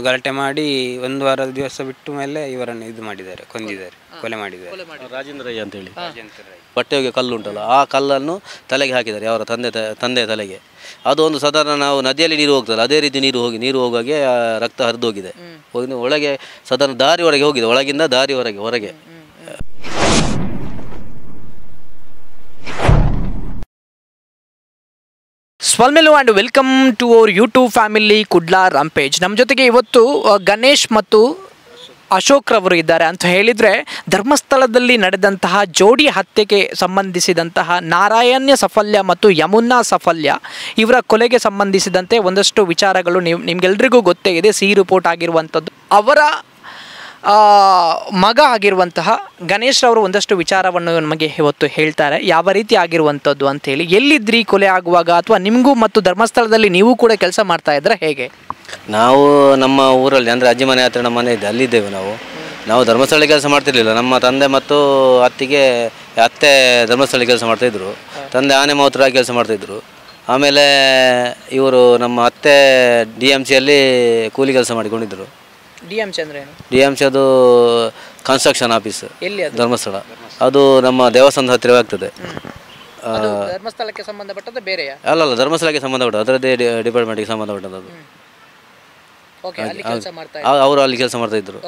ಗಲಾಟೆ ಮಾಡಿ ಒಂದು ವಾರದ ದಿವಸ ಬಿಟ್ಟು ಮೇಲೆ ಇವರನ್ನು ಇದು ಮಾಡಿದ್ದಾರೆ, ಕೊಂದಿದ್ದಾರೆ, ಕೊಲೆ ಮಾಡಿದ್ದಾರೆ. ರಾಜೇಂದ್ರ ರೈ ಅಂತೇಳಿ ಬಟ್ಟೆಗೆ ಕಲ್ಲು ಉಂಟಲ್ಲ, ಆ ಕಲ್ಲನ್ನು ತಲೆಗೆ ಹಾಕಿದ್ದಾರೆ, ಅವರ ತಂದೆಯ ತಲೆಗೆ. ಅದು ಒಂದು ಸಾಧಾರಣ ನಾವು ನದಿಯಲ್ಲಿ ನೀರು ಹೋಗ್ತಲ್ಲ ಅದೇ ರೀತಿ ನೀರು ಹೋಗುವಾಗೆ ರಕ್ತ ಹರಿದು ಹೋಗಿದೆ. ಒಳಗೆ ಸಾಧಾರಣ ದಾರಿವರೆಗೆ ಹೋಗಿದೆ, ಒಳಗಿಂದ ದಾರಿವರೆಗೆ ಹೊರಗೆ. ಸ್ವಾಲ್ಮೆಲು and welcome to our YouTube family Kudla rampage. ನಮ್ಮ ಜೊತೆಗೆ ಇವತ್ತು ಗಣೇಶ್ ಮತ್ತು ಅಶೋಕ್ ರವರು ಇದ್ದಾರೆ. ಅಂತ ಹೇಳಿದರೆ ಧರ್ಮಸ್ಥಳದಲ್ಲಿ ನಡೆದಂತಹ ಜೋಡಿ ಹತ್ಯೆಗೆ ಸಂಬಂಧಿಸಿದಂತಹ ನಾರಾಯಣ್ಯ ಸಫಲ್ಯ ಮತ್ತು ಯಮುನಾ ಸಫಲ್ಯ ಇವರ ಕೊಲೆಗೆ ಸಂಬಂಧಿಸಿದಂತೆ ಒಂದಷ್ಟು ವಿಚಾರಗಳು ನಿಮಗೆಲ್ರಿಗೂ ಗೊತ್ತೇ ಇದೆ. ಸಿ ರಿಪೋರ್ಟ್ ಆಗಿರುವಂಥದ್ದು. ಅವರ ಮಗ ಆಗಿರುವಂತಹ ಗಣೇಶ್ ರವರು ಒಂದಷ್ಟು ವಿಚಾರವನ್ನು ನಮಗೆ ಇವತ್ತು ಹೇಳ್ತಾರೆ, ಯಾವ ರೀತಿ ಆಗಿರುವಂಥದ್ದು ಅಂಥೇಳಿ. ಎಲ್ಲಿದ್ರಿ ಕೊಲೆ ಆಗುವಾಗ, ಅಥವಾ ನಿಮಗೂ ಮತ್ತು ಧರ್ಮಸ್ಥಳದಲ್ಲಿ ನೀವು ಕೂಡ ಕೆಲಸ ಮಾಡ್ತಾ ಇದ್ರೆ ಹೇಗೆ? ನಾವು ನಮ್ಮ ಊರಲ್ಲಿ ಅಂದರೆ ಅಜ್ಜಿ ಮನೆ ಹತ್ರ ನಮ್ಮ ಮನೆ ಇದೆ, ಅಲ್ಲಿದ್ದೇವೆ. ನಾವು ಧರ್ಮಸ್ಥಳದಲ್ಲಿ ಕೆಲಸ ಮಾಡ್ತಿರ್ಲಿಲ್ಲ. ನಮ್ಮ ತಂದೆ ಮತ್ತು ಅತ್ತೆ ಧರ್ಮಸ್ಥಳದಲ್ಲಿ ಕೆಲಸ ಮಾಡ್ತಾಯಿದ್ರು, ತಂದೆ ಆನೆ ಮಾವುತರಾಗಿ ಕೆಲಸ ಮಾಡ್ತಾಯಿದ್ರು. ಆಮೇಲೆ ಇವರು ನಮ್ಮ ಅತ್ತೆ DMCಯಲ್ಲಿ ಕೂಲಿ ಕೆಲಸ ಮಾಡಿಕೊಂಡಿದ್ದರು. DMC ಅಂದರೆ DMC ಅದು ಕನ್ಸ್ಟ್ರಕ್ಷನ್ ಆಫೀಸ್, ಎಲ್ಲಿ? ಧರ್ಮಸ್ಥಳ. ಅದು ನಮ್ಮ ದೇವಸ್ಥಾನದ ಹತ್ತಿರ ಆಗ್ತದೆ. ಧರ್ಮಸ್ಥಳಕ್ಕೆ ಸಂಬಂಧಪಟ್ಟದ್ದು ಬೇರೆಯಾ? ಅಲ್ಲ, ಧರ್ಮಸ್ಥಳಕ್ಕೆ ಸಂಬಂಧಪಟ್ಟದ್ದು, ಅದರದ್ದೇ ಡಿಪಾರ್ಟ್ಮೆಂಟ್ಗೆ ಸಂಬಂಧಪಟ್ಟದ್ದು. ಅವರು ಅಲ್ಲಿ ಕೆಲಸ ಮಾಡ್ತಾ ಇದ್ರು.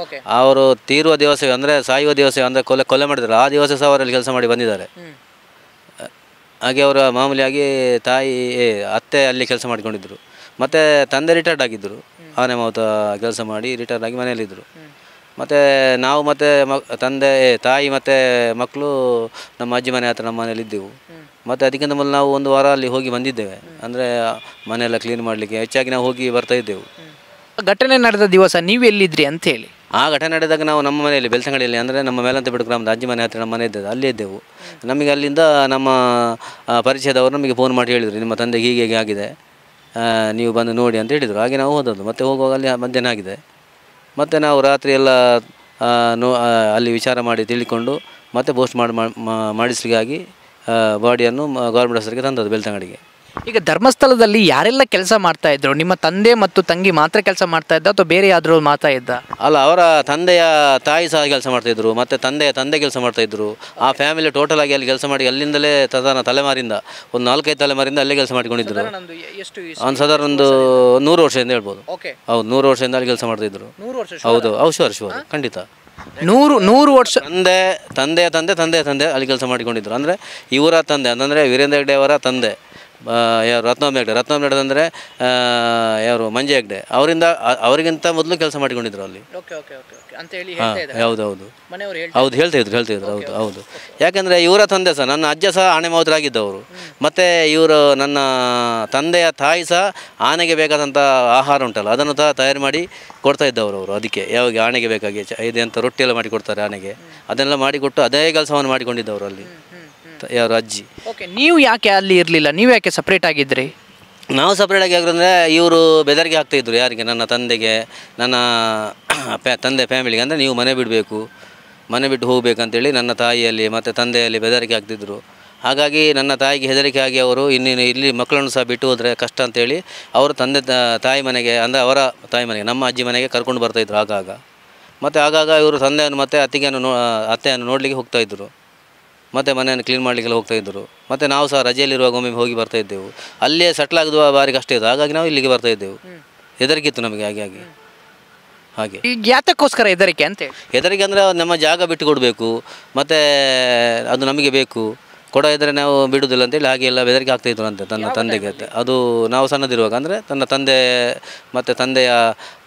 ಅವರು ತೀರುವ ದಿವಸ ಅಂದರೆ ಸಾಯುವ ದಿವಸ ಅಂದರೆ ಕೊಲೆ ಮಾಡಿದ್ರು, ಆ ದಿವಸ ಸಹ ಅವರಲ್ಲಿ ಕೆಲಸ ಮಾಡಿ ಬಂದಿದ್ದಾರೆ. ಹಾಗೆ ಅವರು ಮಾಮೂಲಿಯಾಗಿ ಅತ್ತೆ ಅಲ್ಲಿ ಕೆಲಸ ಮಾಡಿಕೊಂಡಿದ್ದರು. ಮತ್ತು ತಂದೆ ರಿಟೈರ್ಡ್ ಆಗಿದ್ದರು, ಆನೆ ಮಾವುತ ಕೆಲಸ ಮಾಡಿ ರಿಟೈರ್ಡ್ ಆಗಿ ಮನೆಯಲ್ಲಿದ್ದರು. ಮತ್ತು ನಾವು ಮತ್ತು ತಾಯಿ ಮತ್ತು ಮಕ್ಕಳು ನಮ್ಮ ಅಜ್ಜಿ ಮನೆ ಹತ್ರ ನಮ್ಮ ಮನೆಯಲ್ಲಿದ್ದೆವು. ಮತ್ತು ಅದಕ್ಕಿಂತ ಮೊದಲು ನಾವು ಒಂದು ವಾರ ಅಲ್ಲಿ ಹೋಗಿ ಬಂದಿದ್ದೇವೆ, ಅಂದರೆ ಮನೆಯೆಲ್ಲ ಕ್ಲೀನ್ ಮಾಡಲಿಕ್ಕೆ ಹೆಚ್ಚಾಗಿ ನಾವು ಹೋಗಿ ಬರ್ತಾ ಇದ್ದೆವು. ಘಟನೆ ನಡೆದ ದಿವಸ ನೀವು ಎಲ್ಲಿದ್ರಿ ಅಂತ ಹೇಳಿ? ಆ ಘಟನೆ ನಡೆದಾಗ ನಾವು ನಮ್ಮ ಮನೆಯಲ್ಲಿ ಬೆಳ್ತಂಗಡಿಯಲ್ಲಿ, ಅಂದರೆ ನಮ್ಮ ಮೇಲಂತಪೇಟೆ ಗ್ರಾಮದ ಅಜ್ಜಿ ಮನೆ ಹತ್ತಿರ ನಮ್ಮ ಮನೆ ಇದ್ದದ್ದು, ಅಲ್ಲೇ ಇದ್ದೆವು. ನಮಗೆ ಅಲ್ಲಿಂದ ನಮ್ಮ ಪರಿಚಯದವರು ನಮಗೆ ಫೋನ್ ಮಾಡಿ ಹೇಳಿದರು, ನಿಮ್ಮ ತಂದೆಗೆ ಹೀಗೆ ಆಗಿದೆ, ನೀವು ಬಂದು ನೋಡಿ ಅಂತ ಹೇಳಿದರು. ಹಾಗೆ ನಾವು ಹೋದದ್ದು. ಮತ್ತು ಹೋಗುವಾಗ ಅಲ್ಲಿ ಮಧ್ಯಾಹ್ನ ಆಗಿದೆ. ಮತ್ತು ನಾವು ರಾತ್ರಿ ಎಲ್ಲ ಅಲ್ಲಿ ವಿಚಾರ ಮಾಡಿ ತಿಳ್ಕೊಂಡು ಮತ್ತೆ ಪೋಸ್ಟ್ ಮಾಡಿಸ್ಲಿಕ್ಕಾಗಿ ಬಾಡಿಯನ್ನು ಗೌರ್ಮೆಂಟ್ ಆಸ್ಪತ್ರೆಗೆ ತಂದದ್ದು ಬೆಳ್ತಂಗಡಿಗೆ. ಈಗ ಧರ್ಮಸ್ಥಳದಲ್ಲಿ ಯಾರೆಲ್ಲ ಕೆಲಸ ಮಾಡ್ತಾ ಇದ್ರು? ನಿಮ್ಮ ತಂದೆ ಮತ್ತು ತಂಗಿ ಮಾತ್ರ ಕೆಲಸ ಮಾಡ್ತಾ ಇದ್ದ ಅಥವಾ ಬೇರೆ ಯಾರು ಮಾಡ್ತಾ ಇದ್ದ? ಅಲ್ಲ, ಅವರ ತಂದೆಯ ತಾಯಿ ಸಹ ಕೆಲಸ ಮಾಡ್ತಾಯಿದ್ರು, ಮತ್ತು ತಂದೆ ಕೆಲಸ ಮಾಡ್ತಾಯಿದ್ರು. ಆ ಫ್ಯಾಮಿಲಿ ಟೋಟಲ್ ಆಗಿ ಅಲ್ಲಿ ಕೆಲಸ ಮಾಡಿ ಅಲ್ಲಿಂದಲೇ ತಲೆಮಾರಿಂದ ಒಂದು 4-5 ತಲೆಮಾರಿಂದ ಅಲ್ಲೇ ಕೆಲಸ ಮಾಡಿಕೊಂಡಿದ್ರು. ಒಂದು ಸಾಧಾರಣ ಒಂದು 100 ವರ್ಷದಿಂದ ಹೇಳ್ಬೋದು. ಹೌದು, 100 ವರ್ಷದಿಂದ ಅಲ್ಲಿ ಕೆಲಸ ಮಾಡ್ತಾಯಿದ್ರು. ಹೌದು, ಶುವರ್ ಖಂಡಿತ. 100 ವರ್ಷ. ತಂದೆಯ ತಂದೆ ಅಲ್ಲಿ ಕೆಲಸ ಮಾಡಿಕೊಂಡಿದ್ರು. ಅಂದರೆ ಇವರ ತಂದೆ ಅಂದರೆ ವೀರೇಂದ್ರ ಹೆಗ್ಡೆ ಅವರ ತಂದೆ ಯಾರು ರತ್ನಮ್ಮ ಹೆಗ್ಡೆ ಅಂದರೆ ಯಾರು ಮಂಜು ಹೆಗ್ಡೆ, ಅವರಿಗಿಂತ ಮೊದಲು ಕೆಲಸ ಮಾಡಿಕೊಂಡಿದ್ರು ಅಲ್ಲಿ. ಹೌದು ಹೇಳ್ತಾ ಇದ್ರು. ಹೌದು. ಯಾಕೆಂದರೆ ಇವರ ತಂದೆ ಸಹ, ನನ್ನ ಅಜ್ಜ ಸಹ ಆನೆ ಮಾವುತರಾಗಿದ್ದವರು. ಮತ್ತು ಇವರು ನನ್ನ ತಂದೆಯ ತಾಯಿ ಸಹ ಆನೆಗೆ ಬೇಕಾದಂಥ ಆಹಾರ ಉಂಟಲ್ಲ ಅದನ್ನು ಸಹ ತಯಾರು ಮಾಡಿ ಕೊಡ್ತಾ ಇದ್ದವರು ಅವರು. ಅದಕ್ಕೆ ಯಾವಾಗ ಆನೆಗೆ ಬೇಕಾಗಿ ಇದೆಂತ ರೊಟ್ಟಿ ಎಲ್ಲ ಮಾಡಿ ಕೊಡ್ತಾರೆ ಆನೆಗೆ, ಅದನ್ನೆಲ್ಲ ಮಾಡಿಕೊಟ್ಟು ಅದೇ ಕೆಲಸವನ್ನು ಮಾಡಿಕೊಂಡಿದ್ದವರು ಅಲ್ಲಿ ಯಾರು ಅಜ್ಜಿ. ನೀವು ಯಾಕೆ ಅಲ್ಲಿ ಇರಲಿಲ್ಲ? ನೀವು ಯಾಕೆ ಸಪ್ರೇಟ್ ಆಗಿದ್ರಿ? ನಾವು ಸಪ್ರೇಟ್ ಆಗಿ ಆಗಿರೋಂದರೆ ಇವರು ಬೆದರಿಕೆ ಆಗ್ತಾಯಿದ್ರು. ಯಾರಿಗೆ? ನನ್ನ ತಂದೆಗೆ, ನನ್ನ ತಂದೆ ಫ್ಯಾಮಿಲಿಗೆ. ಅಂದರೆ ನೀವು ಮನೆ ಬಿಟ್ಟು ಹೋಗಬೇಕಂತೇಳಿ ನನ್ನ ತಾಯಿಯಲ್ಲಿ ಮತ್ತು ತಂದೆಯಲ್ಲಿ ಬೆದರಿಕೆ ಆಗ್ತಿದ್ರು. ಹಾಗಾಗಿ ನನ್ನ ತಾಯಿಗೆ ಹೆದರಿಕೆ ಆಗಿ ಅವರು ಇಲ್ಲಿ ಮಕ್ಕಳನ್ನು ಸಹ ಬಿಟ್ಟು ಹೋದರೆ ಕಷ್ಟ ಅಂತೇಳಿ ಅವರು ತಾಯಿ ಮನೆಗೆ, ಅಂದರೆ ಅವರ ತಾಯಿ ಮನೆಗೆ, ನಮ್ಮ ಅಜ್ಜಿ ಮನೆಗೆ ಕರ್ಕೊಂಡು ಬರ್ತಾಯಿದ್ರು ಆಗಾಗ. ಮತ್ತು ಆಗಾಗ ಇವರು ತಂದೆಯನ್ನು ಮತ್ತು ಅತ್ತೆಯನ್ನು ನೋಡಲಿಕ್ಕೆ ಹೋಗ್ತಾಯಿದ್ರು, ಮತ್ತು ಮನೆಯನ್ನು ಕ್ಲೀನ್ ಮಾಡಲಿಕ್ಕೆಲ್ಲ ಹೋಗ್ತಾಯಿದ್ರು. ಮತ್ತು ನಾವು ಸಹ ರಜೆಯಲ್ಲಿರುವಾಗ ಒಮ್ಮೆ ಹೋಗಿ ಬರ್ತಾಯಿದ್ದೆವು. ಅಲ್ಲೇ ಸೆಟ್ಲ್ ಆಗುವ ಬಾರಿ ಕಷ್ಟ ಇತ್ತು, ಹಾಗಾಗಿ ನಾವು ಇಲ್ಲಿಗೆ ಬರ್ತಾಯಿದ್ದೆವು. ಹೆದರಿಕೆ ಇತ್ತು ನಮಗೆ ಹಾಗೆ. ಈಗ ಯಾತಕ್ಕೋಸ್ಕರ ಹೆದರಿಕೆ ಅಂತೇಳಿ? ಹೆದರಿಕೆ ಅಂದರೆ ನಮ್ಮ ಜಾಗ ಬಿಟ್ಟು ಕೊಡಬೇಕು, ಮತ್ತು ಅದು ನಮಗೆ ಬೇಕು, ಕೊಡದಿದ್ದರೆ ನಾವು ಬಿಡುವುದಿಲ್ಲ ಅಂತೇಳಿ ಹಾಗೆಲ್ಲ ಬೆದರಿಕೆ ಆಗ್ತಾಯಿದ್ರು ಅಂತೆ ತನ್ನ ತಂದೆಗೆ. ಅದು ನಾವು ಸಣ್ಣದಿರುವಾಗ, ಅಂದರೆ ತನ್ನ ತಂದೆ ಮತ್ತು ತಂದೆಯ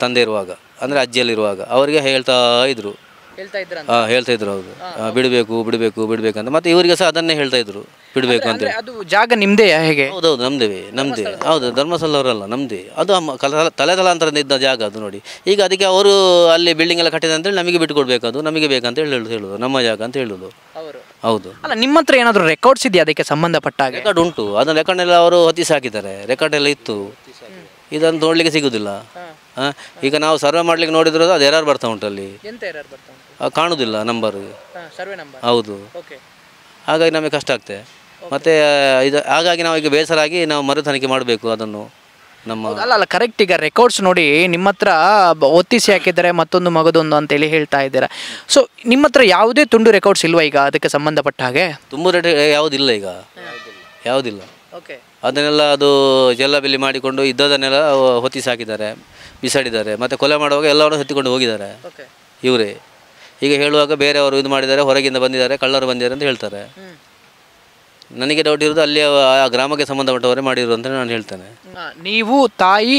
ತಂದೆ ಇರುವಾಗ, ಅಂದರೆ ಅಜ್ಜಿಯಲ್ಲಿರುವಾಗ ಅವರಿಗೆ ಹೇಳ್ತಾ ಇದ್ರು. ಹೌದು, ಬಿಡಬೇಕು ಅಂತ. ಮತ್ತು ಇವರಿಗೆ ಸಹ ಅದನ್ನೇ ಹೇಳ್ತಾ ಇದ್ರು, ಬಿಡಬೇಕು ಅಂತ. ಅದು ಜಾಗ ನಿಮ್ಮದೇ ಹೇಗೆ? ಹೌದೌದು, ನಮ್ಮದೇ. ಹೌದು, ಧರ್ಮಸ್ಥಳದವರಲ್ಲ, ನಮ್ಮದೇ. ಅದು ತಲೆತಲಾಂತರದಿಂದ ಇದ್ದ ಜಾಗ ಅದು ನೋಡಿ. ಈಗ ಅದಕ್ಕೆ ಅವರು ಅಲ್ಲಿ ಬಿಲ್ಡಿಂಗ್ ಎಲ್ಲ ಕಟ್ಟಿದೆ ಅಂತೇಳಿ ನಮಗೆ ಬಿಟ್ಟು ಕೊಡಬೇಕು, ಅದು ನಮಗೆ ಬೇಕಂತ ಹೇಳೋದು, ನಮ್ಮ ಜಾಗ ಅಂತ ಹೇಳೋದು. ಹೌದು. ಅಲ್ಲ, ನಿಮ್ಮ ಹತ್ರ ಏನಾದರೂ ರೆಕಾರ್ಡ್ಸ್ ಇದೆಯಾ ಅದಕ್ಕೆ ಸಂಬಂಧಪಟ್ಟ ಹಾಗೆ? ರೆಕಾರ್ಡ್ ಉಂಟು, ಅದನ್ನು ರೆಕಾರ್ಡ್ನೆಲ್ಲ ಅವರು ಹೊತ್ತಿಸಿ ಹಾಕಿದ್ದಾರೆ. ರೆಕಾರ್ಡ್ ಎಲ್ಲ ಇತ್ತು, ಇದನ್ನು ನೋಡಲಿಕ್ಕೆ ಸಿಗೋದಿಲ್ಲ. ಈಗ ನಾವು ಸರ್ವೆ ಮಾಡ್ಲಿಕ್ಕೆ ನೋಡಿದ್ರು ಅದು ಎರರ್ ಬರ್ತಾ ಉಂಟು ಅಲ್ಲಿ, ಕಾಣುವುದಿಲ್ಲ ನಂಬರ್. ಹೌದು, ಹಾಗಾಗಿ ನಮಗೆ ಕಷ್ಟ ಆಗ್ತದೆ. ಮತ್ತು ಹಾಗಾಗಿ ನಾವು ಈಗ ಬೇಸರಾಗಿ ನಾವು ಮರು ತನಿಖೆ ಮಾಡಬೇಕು ಅದನ್ನು. ನಮ್ಮ ಅಲ್ಲ ಕರೆಕ್ಟ್. ಈಗ ರೆಕಾರ್ಡ್ಸ್ ನೋಡಿ ನಿಮ್ಮ ಹತ್ರ ಒತ್ತಿಸಿ ಹಾಕಿದ್ದಾರೆ ಮತ್ತೊಂದು ಮಗದೊಂದು ಅಂತೇಳಿ ಹೇಳ್ತಾ ಇದ್ದೀರಾ. ಸೊ ನಿಮ್ಮ ಹತ್ರ ಯಾವುದೇ ತುಂಡು ರೆಕಾರ್ಡ್ಸ್ ಇಲ್ವಾ ಈಗ ಅದಕ್ಕೆ ಸಂಬಂಧಪಟ್ಟ ಹಾಗೆ? ತುಂಬ ರೇಟ್ ಯಾವುದಿಲ್ಲ ಈಗ, ಯಾವುದಿಲ್ಲ. ಓಕೆ. ಅದನ್ನೆಲ್ಲ ಅದು ಜೆಲ್ಲಬಿಲ್ಲಿ ಮಾಡಿಕೊಂಡು ಇದ್ದದನ್ನೆಲ್ಲ ಹೊತ್ತಿಸಿ ಹಾಕಿದ್ದಾರೆ, ಬಿಸಾಡಿದ್ದಾರೆ. ಮತ್ತು ಕೊಲೆ ಮಾಡುವಾಗ ಎಲ್ಲರೂ ಎತ್ತಿಕೊಂಡು ಹೋಗಿದ್ದಾರೆ ಇವರೇ. ಈಗ ಹೇಳುವಾಗ ಬೇರೆಯವರು ಇದು ಮಾಡಿದ್ದಾರೆ, ಹೊರಗಿಂದ ಬಂದಿದ್ದಾರೆ, ಕಳ್ಳರು ಬಂದಿದ್ದಾರೆ ಅಂತ ಹೇಳ್ತಾರೆ. ನನಗೆ ಡೌಟ್ ಇರೋದು ಅಲ್ಲಿ ಆ ಗ್ರಾಮಕ್ಕೆ ಸಂಬಂಧಪಟ್ಟವರೇ ಮಾಡಿದ್ರು ಅಂತ ನಾನು ಹೇಳ್ತೇನೆ. ನೀವು ತಾಯಿ,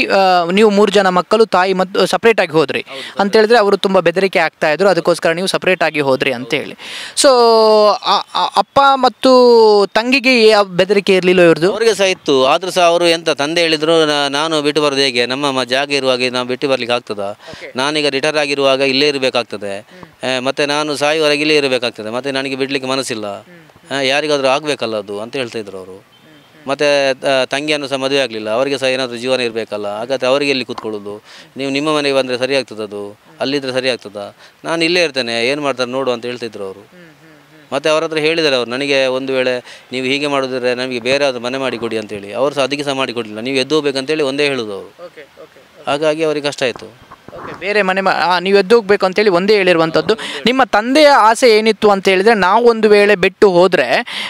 ನೀವು 3 ಜನ ಮಕ್ಕಳು, ತಾಯಿ ಮತ್ತು ಸಪ್ರೇಟ್ ಆಗಿ ಹೋದ್ರಿ ಅಂತ ಹೇಳಿದ್ರೆ ಅವರು ತುಂಬ ಬೆದರಿಕೆ ಆಗ್ತಾ ಇದ್ರು, ಅದಕ್ಕೋಸ್ಕರ ನೀವು ಸಪ್ರೇಟ್ ಆಗಿ ಹೋದ್ರಿ ಅಂತೇಳಿ. ಸೊ ಅಪ್ಪ ಮತ್ತು ತಂಗಿಗೆ ಯಾವ ಬೆದರಿಕೆ ಇರಲಿಲ್ಲ ಇವ್ರದ್ದು? ಅವರಿಗೆ ಸಹ ಇತ್ತು. ಆದರೂ ಸಹ ಅವರು ಎಂತ ತಂದೆ ಹೇಳಿದ್ರು, ನಾನು ಬಿಟ್ಟು ಬರೋದು ಹೇಗೆ, ನಮ್ಮ ಜಾಗ ಇರುವಾಗ ನಾವು ಬಿಟ್ಟು ಬರ್ಲಿಕ್ಕೆ ಆಗ್ತದಾ? ನಾನೀಗ ರಿಟೈರ್ ಆಗಿರುವಾಗ ಇಲ್ಲೇ ಇರಬೇಕಾಗ್ತದೆ, ಮತ್ತು ನಾನು ಸಾಯುವವರೆಗೆ ಇಲ್ಲೇ ಇರಬೇಕಾಗ್ತದೆ, ಮತ್ತು ನನಗೆ ಬಿಡಲಿಕ್ಕೆ ಮನಸ್ಸಿಲ್ಲ, ಯಾರಿಗಾದರೂ ಆಗಬೇಕಲ್ಲ ಅದು ಅಂತ ಹೇಳ್ತಾ ಇದ್ರು ಅವರು. ಮತ್ತು ತಂಗಿಯನ್ನು ಸಹ ಮದುವೆ ಆಗಲಿಲ್ಲ, ಅವರಿಗೆ ಸಹ ಏನಾದರೂ ಜೀವನ ಇರಬೇಕಲ್ಲ, ಹಾಗಾದರೆ ಅವರಿಗೆ ಎಲ್ಲಿ ಕೂತ್ಕೊಳ್ಳೋದು? ನೀವು ನಿಮ್ಮ ಮನೆಗೆ ಬಂದರೆ ಸರಿ ಆಗ್ತದೆ, ಅದು ಅಲ್ಲಿದ್ದರೆ ಸರಿ ಆಗ್ತದಾ? ನಾನು ಇಲ್ಲೇ ಇರ್ತೇನೆ, ಏನು ಮಾಡ್ತಾರೆ ನೋಡು ಅಂತ ಹೇಳ್ತಿದ್ರು ಅವರು. ಮತ್ತು ಅವರ ಹತ್ರ ಹೇಳಿದ್ದಾರೆ ಅವರು, ನನಗೆ ಒಂದು ವೇಳೆ ನೀವು ಹೀಗೆ ಮಾಡಿದ್ರೆ ನಮಗೆ ಬೇರೆ ಯಾವುದು ಮನೆ ಮಾಡಿ ಕೊಡಿ ಅಂತೇಳಿ. ಅವರು ಸಹ ಅದಕ್ಕೆ ಸಹ ಮಾಡಿಕೊಡಲಿಲ್ಲ, ನೀವು ಎದ್ದು ಹೋಗ್ಬೇಕಂತೇಳಿ ಒಂದೇ ಹೇಳೋದು ಅವರು. ಹಾಗಾಗಿ ಅವರಿಗೆ ಕಷ್ಟ ಆಯಿತು. ಓಕೆ, ಬೇರೆ ಮನೆ ನೀವು ಎದ್ದು ಹೋಗ್ಬೇಕು ಅಂತೇಳಿ ಒಂದೇ ಹೇಳಿರುವಂಥದ್ದು. ನಿಮ್ಮ ತಂದೆಯ ಆಸೆ ಏನಿತ್ತು ಅಂತ ಹೇಳಿದರೆ, ನಾವು ಒಂದು ವೇಳೆ ಬಿಟ್ಟು ಹೋದರೆ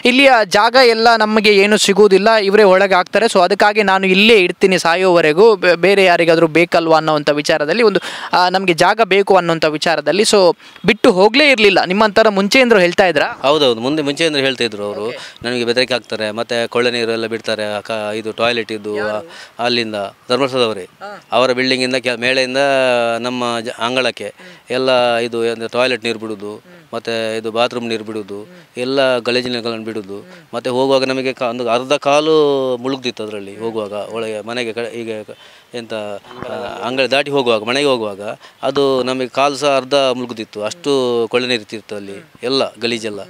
ಇಲ್ಲಿಯ ಜಾಗ ಎಲ್ಲ ನಮಗೆ ಏನು ಸಿಗುವುದಿಲ್ಲ, ಇವರೇ ಒಳಗೆ ಆಗ್ತಾರೆ, ಸೊ ಅದಕ್ಕಾಗಿ ನಾನು ಇಲ್ಲೇ ಇಡ್ತೀನಿ ಸಾಯೋವರೆಗೂ, ಬೇರೆ ಯಾರಿಗಾದರೂ ಬೇಕಲ್ವಾ ಅನ್ನೋವಂಥ ವಿಚಾರದಲ್ಲಿ, ಒಂದು ನಮಗೆ ಜಾಗ ಬೇಕು ಅನ್ನೋಂಥ ವಿಚಾರದಲ್ಲಿ ಸೊ ಬಿಟ್ಟು ಹೋಗಲೇ ಇರಲಿಲ್ಲ. ನಿಮ್ಮಂಥರ ಮುಂಚೆಯಿಂದ ಹೇಳ್ತಾ ಇದ್ರಾ? ಹೌದೌದು, ಮುಂಚೆಯಿಂದ ಹೇಳ್ತಿದ್ರು ಅವರು, ನನಗೆ ಬೆದರಿಕೆ ಹಾಕ್ತಾರೆ, ಮತ್ತು ಕೊಳ್ಳೆ ನೀರು ಎಲ್ಲ ಬಿಡ್ತಾರೆ, ಇದು ಟಾಯ್ಲೆಟ್ ಇದ್ದು ಅಲ್ಲಿಂದ ಧರ್ಮಸ್ಥಳದವರೇ, ಅವರ ಬಿಲ್ಡಿಂಗಿಂದ ಮೇಳೆಯಿಂದ ನಮ್ಮ ಅಂಗಳಕ್ಕೆ ಎಲ್ಲ ಇದು ಟಾಯ್ಲೆಟ್ ನೀರು ಬಿಡೋದು, ಮತ್ತು ಇದು ಬಾತ್ರೂಮ್ ನೀರು ಬಿಡೋದು, ಎಲ್ಲ ಗಲೀಜು ನೀರುಗಳನ್ನು ಬಿಡೋದು. ಮತ್ತು ಹೋಗುವಾಗ ನಮಗೆ ಒಂದು ಅರ್ಧ ಕಾಲು ಮುಳುಗ್ದಿತ್ತು ಅದರಲ್ಲಿ ಹೋಗುವಾಗ, ಒಳಗೆ ಮನೆಗೆ ಈಗ ಎಂಥ ಅಂಗಳ ದಾಟಿ ಹೋಗುವಾಗ, ಮನೆಗೆ ಹೋಗುವಾಗ ಅದು ನಮಗೆ ಕಾಲು ಸಹ ಅರ್ಧ ಮುಳುಗ್ದಿತ್ತು, ಅಷ್ಟು ಕೊಳ್ಳೆ ನೀರು ಇರ್ತಿತ್ತು ಅಲ್ಲಿ, ಎಲ್ಲ ಗಲೀಜೆಲ್ಲ.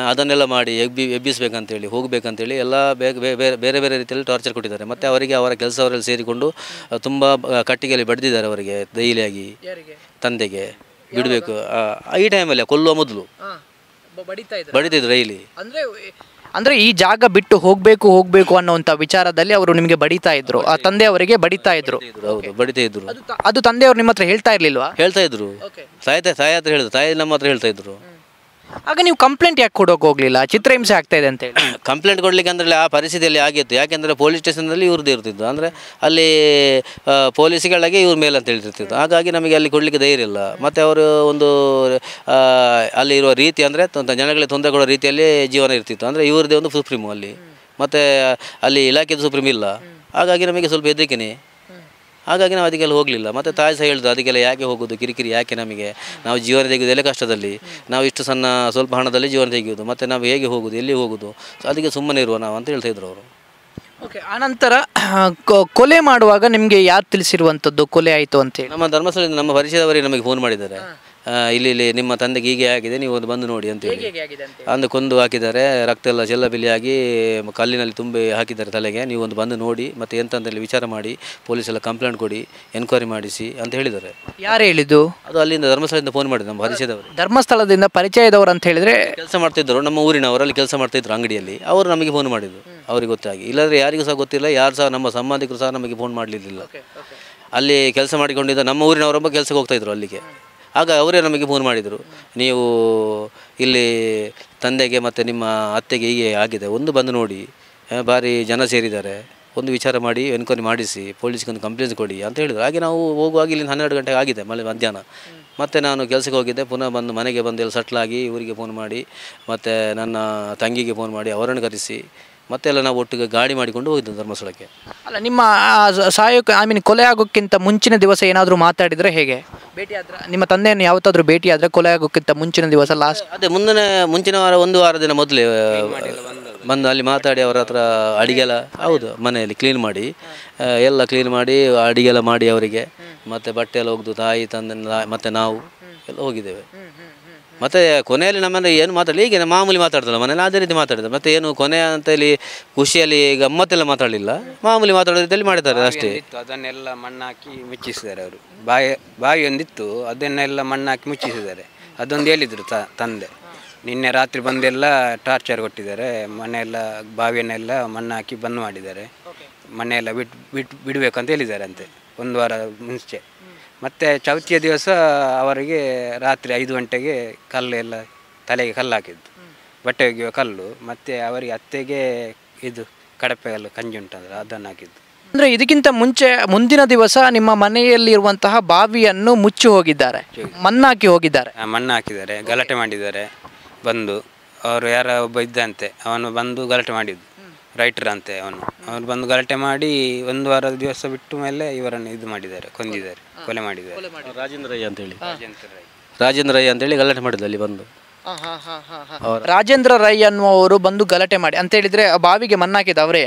ಅದನ್ನೆಲ್ಲ ಮಾಡಿ ಎಬ್ಬಿಸಬೇಕಂತೇಳಿ, ಹೋಗಬೇಕಂತೇಳಿ ಎಲ್ಲ ಬೇರೆ ಬೇರೆ ರೀತಿಯಲ್ಲಿ ಟಾರ್ಚರ್ ಕೊಟ್ಟಿದ್ದಾರೆ. ಮತ್ತು ಅವರಿಗೆ ಅವರ ಕೆಲಸವರಲ್ಲಿ ಸೇರಿಕೊಂಡು ತುಂಬ ಕಟ್ಟಿಗೆಯಲ್ಲಿ ಬಡಿದಿದ್ದಾರೆ ಅವರಿಗೆ ಡೈಲಿಯಾಗಿ. ತಂದೆಗೆ ಬಿಡಬೇಕು ಈ ಟೈಮಲ್ಲಿ ಕೊಲ್ಲುವ ಮೊದಲು ಬಡಿತಿದ್ರು ಡೈಲಿ. ಅಂದರೆ ಈ ಜಾಗ ಬಿಟ್ಟು ಹೋಗಬೇಕು ಅನ್ನೋಂಥ ವಿಚಾರದಲ್ಲಿ ಅವರು ನಿಮಗೆ ಬಡಿತಾ ಇದ್ರು, ಆ ತಂದೆಯವರಿಗೆ ಬಡಿತಾ ಇದ್ರು? ಹೌದು, ಬಡಿತಾ ಇದ್ರು. ಅದು ತಂದೆಯವರು ನಿಮ್ಮ ಹತ್ರ ಹೇಳ್ತಾ ಇರ್ಲಿಲ್ವಾ? ಹೇಳ್ತಾ ಇದ್ರು, ತಾಯಿ ಹತ್ರ ಹೇಳಿದ್ರು, ತಾಯಿ ನಮ್ಮ ಹತ್ರ ಹೇಳ್ತಾ ಇದ್ರು. ಆಗ ನೀವು ಕಂಪ್ಲೇಂಟ್ ಯಾಕೆ ಕೊಡೋಕೆ ಹೋಗಲಿಲ್ಲ? ಚಿತ್ರಹಿಂಸೆ ಆಗ್ತಾ ಇದೆ ಅಂತ ಹೇಳಿ ಕಂಪ್ಲೇಂಟ್ ಕೊಡಲಿಕ್ಕೆ ಅಂದರೆ ಆ ಪರಿಸ್ಥಿತಿಯಲ್ಲಿ ಆಗಿತ್ತು. ಯಾಕೆಂದರೆ ಪೊಲೀಸ್ ಸ್ಟೇಷನಲ್ಲಿ ಇವ್ರದ್ದು ಇರ್ತಿದ್ದು, ಅಂದರೆ ಅಲ್ಲಿ ಪೊಲೀಸ್ಗಳಿಗೆ ಇವ್ರ ಮೇಲೆ ಅಂತ ಹೇಳ್ತಿರ್ತಿತ್ತು. ಹಾಗಾಗಿ ನಮಗೆ ಅಲ್ಲಿ ಕೊಡಲಿಕ್ಕೆ ಧೈರ್ಯ ಇಲ್ಲ. ಮತ್ತು ಅವರು ಒಂದು ಅಲ್ಲಿ ಇರುವ ರೀತಿ ಅಂದರೆ ಜನಗಳಿಗೆ ತೊಂದರೆ ಕೊಡೋ ರೀತಿಯಲ್ಲಿ ಜೀವನ ಇರ್ತಿತ್ತು. ಅಂದರೆ ಇವ್ರದ್ದೇ ಒಂದು ಸುಪ್ರೀಮು ಅಲ್ಲಿ, ಮತ್ತು ಅಲ್ಲಿ ಇಲಾಖೆದು ಸುಪ್ರೀಮ್ ಇಲ್ಲ. ಹಾಗಾಗಿ ನಮಗೆ ಸ್ವಲ್ಪ ಹೆದರಿಕೆನೇ. ಹಾಗಾಗಿ ನಾವು ಅದಕ್ಕೆಲ್ಲ ಹೋಗಲಿಲ್ಲ. ಮತ್ತು ತಾಯಿ ಸಹ ಹೇಳಿದ್ರು, ಅದಕ್ಕೆಲ್ಲ ಯಾಕೆ ಹೋಗೋದು, ಕಿರಿಕಿರಿ ಯಾಕೆ ನಮಗೆ, ನಾವು ಜೀವನ ತೆಗೆಯೋದೆಲ್ಲ ಕಷ್ಟದಲ್ಲಿ, ನಾವು ಇಷ್ಟು ಸಣ್ಣ ಸ್ವಲ್ಪ ಹಣದಲ್ಲಿ ಜೀವನ ತೆಗೆಯೋದು, ಮತ್ತು ನಾವು ಹೇಗೆ ಹೋಗೋದು, ಎಲ್ಲಿ ಹೋಗೋದು, ಅದಕ್ಕೆ ಸುಮ್ಮನೆ ಇರುವ ನಾವು ಅಂತ ಹೇಳ್ತಾಯಿದ್ರು ಅವರು. ಓಕೆ, ಆನಂತರ ಕೊಲೆ ಮಾಡುವಾಗ ನಿಮಗೆ ಯಾರು ತಿಳಿಸಿರುವಂಥದ್ದು ಕೊಲೆ ಆಯಿತು ಅಂತೇಳಿ? ನಮ್ಮ ಧರ್ಮಸ್ಥಳದಿಂದ ನಮ್ಮ ಪರಿಚಯದವರಿಗೆ ನಮಗೆ ಫೋನ್ ಮಾಡಿದ್ದಾರೆ, ಇಲ್ಲಿ ನಿಮ್ಮ ತಂದೆಗೆ ಹೀಗೆ ಆಗಿದೆ, ನೀವು ಒಂದು ಬಂದು ನೋಡಿ ಅಂತೇಳಿ. ಅಂದು ಕೊಂದು ಹಾಕಿದ್ದಾರೆ, ರಕ್ತ ಎಲ್ಲ ಚೆಲ್ಲಬಿಲ್ಲಿಯಾಗಿ ಕಲ್ಲಿನಲ್ಲಿ ತುಂಬಿ ಹಾಕಿದ್ದಾರೆ ತಲೆಗೆ, ನೀವು ಒಂದು ಬಂದು ನೋಡಿ, ಮತ್ತು ಎಂತಂತೇಳಿ ವಿಚಾರ ಮಾಡಿ ಪೊಲೀಸ್ ಎಲ್ಲ ಕಂಪ್ಲೇಂಟ್ ಕೊಡಿ, ಎನ್ಕ್ವೈರಿ ಮಾಡಿಸಿ ಅಂತ ಹೇಳಿದ್ದಾರೆ. ಯಾರು ಹೇಳಿದ್ದು? ಅದು ಅಲ್ಲಿಂದ ಧರ್ಮಸ್ಥಳದಿಂದ ಫೋನ್ ಮಾಡಿದ್ರು ನಮ್ಮ ಪರಿಚಯದವರು. ಧರ್ಮಸ್ಥಳದಿಂದ ಪರಿಚಯದವರು ಅಂತ ಹೇಳಿದರೆ ಕೆಲಸ ಮಾಡ್ತಿದ್ರು, ನಮ್ಮ ಊರಿನವರಲ್ಲಿ ಕೆಲಸ ಮಾಡ್ತಿದ್ರು ಅಂಗಡಿಯಲ್ಲಿ, ಅವರು ನಮಗೆ ಫೋನ್ ಮಾಡಿದ್ರು, ಅವ್ರಿಗೆ ಗೊತ್ತಾಗಿ. ಇಲ್ಲಾಂದರೆ ಯಾರಿಗೂ ಸಹ ಗೊತ್ತಿಲ್ಲ, ಯಾರು ಸಹ ನಮ್ಮ ಸಂಬಂಧಿಕರು ಸಹ ನಮಗೆ ಫೋನ್ ಮಾಡಲಿಲ್ಲ. ಅಲ್ಲಿ ಕೆಲಸ ಮಾಡಿಕೊಂಡಿದ್ದ ನಮ್ಮ ಊರಿನವರೊಬ್ಬ ಕೆಲಸಕ್ಕೆ ಹೋಗ್ತಾಯಿದ್ರು ಅಲ್ಲಿಗೆ. ಆಗ ಅವರೇ ನಮಗೆ ಫೋನ್ ಮಾಡಿದರು, ನೀವು ಇಲ್ಲಿ ತಂದೆಗೆ ಮತ್ತು ನಿಮ್ಮ ಅತ್ತೆಗೆ ಹೀಗೆ ಆಗಿದೆ, ಒಂದು ಬಂದು ನೋಡಿ, ಭಾರಿ ಜನ ಸೇರಿದ್ದಾರೆ, ಒಂದು ವಿಚಾರ ಮಾಡಿ ಎನ್ಕ್ವೈರಿ ಮಾಡಿಸಿ ಪೊಲೀಸ್ಗೆ ಒಂದು ಕಂಪ್ಲೇಂಟ್ ಕೊಡಿ ಅಂತ ಹೇಳಿದರು. ಹಾಗೆ ನಾವು ಹೋಗುವಾಗ ಇಲ್ಲಿಂದ 12 ಗಂಟೆಗೆ ಆಗಿದೆ ಮಧ್ಯಾಹ್ನ. ಮತ್ತು ನಾನು ಕೆಲಸಕ್ಕೆ ಹೋಗಿದ್ದೆ, ಪುನಃ ಬಂದು ಮನೆಗೆ ಬಂದು ಎಲ್ಲ ಸಟ್ಲಾಗಿ ಇವರಿಗೆ ಫೋನ್ ಮಾಡಿ, ಮತ್ತು ನನ್ನ ತಂಗಿಗೆ ಫೋನ್ ಮಾಡಿ ಅವರನ್ನು ಕರೆಸಿ ಮತ್ತೆಲ್ಲ ನಾವು ಒಟ್ಟಿಗೆ ಗಾಡಿ ಮಾಡಿಕೊಂಡು ಹೋಗಿದ್ದು ಧರ್ಮಸ್ಥಳಕ್ಕೆ. ಅಲ್ಲ, ನಿಮ್ಮ ಸಾಯೋಕ್ಕೆ ಕೊಲೆ ಆಗೋಕ್ಕಿಂತ ಮುಂಚಿನ ದಿವಸ ಏನಾದರೂ ಮಾತಾಡಿದರೆ ಹೇಗೆ? ಭೇಟಿ ಆದ್ರೆ ನಿಮ್ಮ ತಂದೆಯನ್ನು ಯಾವತ್ತಾದರೂ ಭೇಟಿ ಆದರೆ ಕೊಲೆ ಆಗೋಕ್ಕಿಂತ ಮುಂಚಿನ ದಿವಸ ಲಾಸ್ಟ್ ಅದೇ ಮುಂಚಿನ ವಾರ, ಒಂದು ವಾರದಿನ ಮೊದಲೇ ಬಂದು ಅಲ್ಲಿ ಮಾತಾಡಿ ಅವರ ಹತ್ರ ಅಡಿಗೆಲ್ಲ, ಹೌದು, ಮನೆಯಲ್ಲಿ ಕ್ಲೀನ್ ಮಾಡಿ ಎಲ್ಲ ಕ್ಲೀನ್ ಮಾಡಿ ಅಡಿಗೆಲ್ಲ ಮಾಡಿ ಅವರಿಗೆ, ಮತ್ತು ಬಟ್ಟೆ ಎಲ್ಲ ಒಗೆದು ತಾಯಿ ತಂದೆ ಮತ್ತು ನಾವು ಎಲ್ಲ ಹೋಗಿದ್ದೇವೆ. ಮತ್ತು ಕೊನೆಯಲ್ಲಿ ನಮ್ಮನ್ನು ಏನು ಮಾತಾಡಲಿ, ಹೀಗೆ ಮಾಮೂಲಿ ಮಾತಾಡ್ತಲ್ಲ ಮನೇಲಿ, ಅದೇ ರೀತಿ ಮಾತಾಡಿದ. ಮತ್ತು ಏನು ಕೊನೆ ಅಂತ ಇಲ್ಲಿ ಖುಷಿಯಲ್ಲಿ ಗಮ್ಮತ್ತೆಲ್ಲ ಮಾತಾಡಲಿಲ್ಲ, ಮಾಮೂಲಿ ಮಾತಾಡೋ ರೀತಿಯಲ್ಲಿ ಮಾಡಿದ್ದಾರೆ ಅಷ್ಟೇ. ಅದನ್ನೆಲ್ಲ ಮಣ್ಣಾಕಿ ಮುಚ್ಚಿಸಿದ್ದಾರೆ ಅವರು. ಬಾವಿ ಒಂದಿತ್ತು, ಅದನ್ನೆಲ್ಲ ಮಣ್ಣಾಕಿ ಮುಚ್ಚಿಸಿದ್ದಾರೆ. ಅದೊಂದು ಹೇಳಿದರು ತಂದೆ, ನಿನ್ನೆ ರಾತ್ರಿ ಬಂದೆಲ್ಲ ಟಾರ್ಚರ್ ಕೊಟ್ಟಿದ್ದಾರೆ, ಮನೆಯೆಲ್ಲ ಬಾವಿಯನ್ನೆಲ್ಲ ಮಣ್ಣಾಕಿ ಬಂದ್ ಮಾಡಿದ್ದಾರೆ. ಮನೆಯೆಲ್ಲ ಬಿಡಬೇಕು ಅಂತ ಹೇಳಿದ್ದಾರೆ ಅಂತೆ ಒಂದು ವಾರ ಮುಂಚೆ. ಮತ್ತು ಚೌತಿಯ ದಿವಸ ಅವರಿಗೆ ರಾತ್ರಿ 5 ಗಂಟೆಗೆ ಕಲ್ಲೆಲ್ಲ ತಲೆಗೆ ಕಲ್ಲು ಹಾಕಿದ್ದು, ಬಟ್ಟೆ ಒಗೆಯುವ ಕಲ್ಲು, ಮತ್ತು ಅವರಿಗೆ ಅತ್ತೆಗೆ ಇದು ಕಡಪೆ ಕಲ್ಲು ಕಂಜಿ ಉಂಟಂದ್ರೆ ಅದನ್ನು ಹಾಕಿದ್ದು. ಅಂದರೆ ಇದಕ್ಕಿಂತ ಮುಂದಿನ ದಿವಸ ನಿಮ್ಮ ಮನೆಯಲ್ಲಿರುವಂತಹ ಬಾವಿಯನ್ನು ಮುಚ್ಚಿ ಹೋಗಿದ್ದಾರೆ, ಮಣ್ಣಾಕಿ ಹೋಗಿದ್ದಾರೆ. ಮಣ್ಣು ಹಾಕಿದ್ದಾರೆ, ಗಲಾಟೆ ಮಾಡಿದ್ದಾರೆ. ಬಂದು ಅವರು ಯಾರ ಒಬ್ಬ ಇದ್ದಂತೆ, ಅವನು ಬಂದು ಗಲಾಟೆ ಮಾಡಿದ್ದು, ರೈಟರ್ ಅಂತೆ ಅವನು ಬಂದು ಗಲಾಟೆ ಮಾಡಿ 1 ವಾರದ ದಿವಸ ಬಿಟ್ಟು ಮೇಲೆ ಇವರನ್ನು ಇದು ಮಾಡಿದ್ದಾರೆ, ಕೊಂದಿದ್ದಾರೆ, ಕೊಲೆ ಮಾಡಿದ್ದಾರೆ. ರಾಜೇಂದ್ರ ರೈ ಅಂತೇಳಿ ಗಲಾಟೆ ಮಾಡಿದ್ದು ಅಲ್ಲಿ ಬಂದು. ರಾಜೇಂದ್ರ ರೈ ಅನ್ನುವರು ಬಂದು ಗಲಾಟೆ ಮಾಡಿ ಅಂತ ಹೇಳಿದ್ರೆ ಬಾವಿಗೆ ಮಣ್ಣಾಕಿದ ಅವರೇ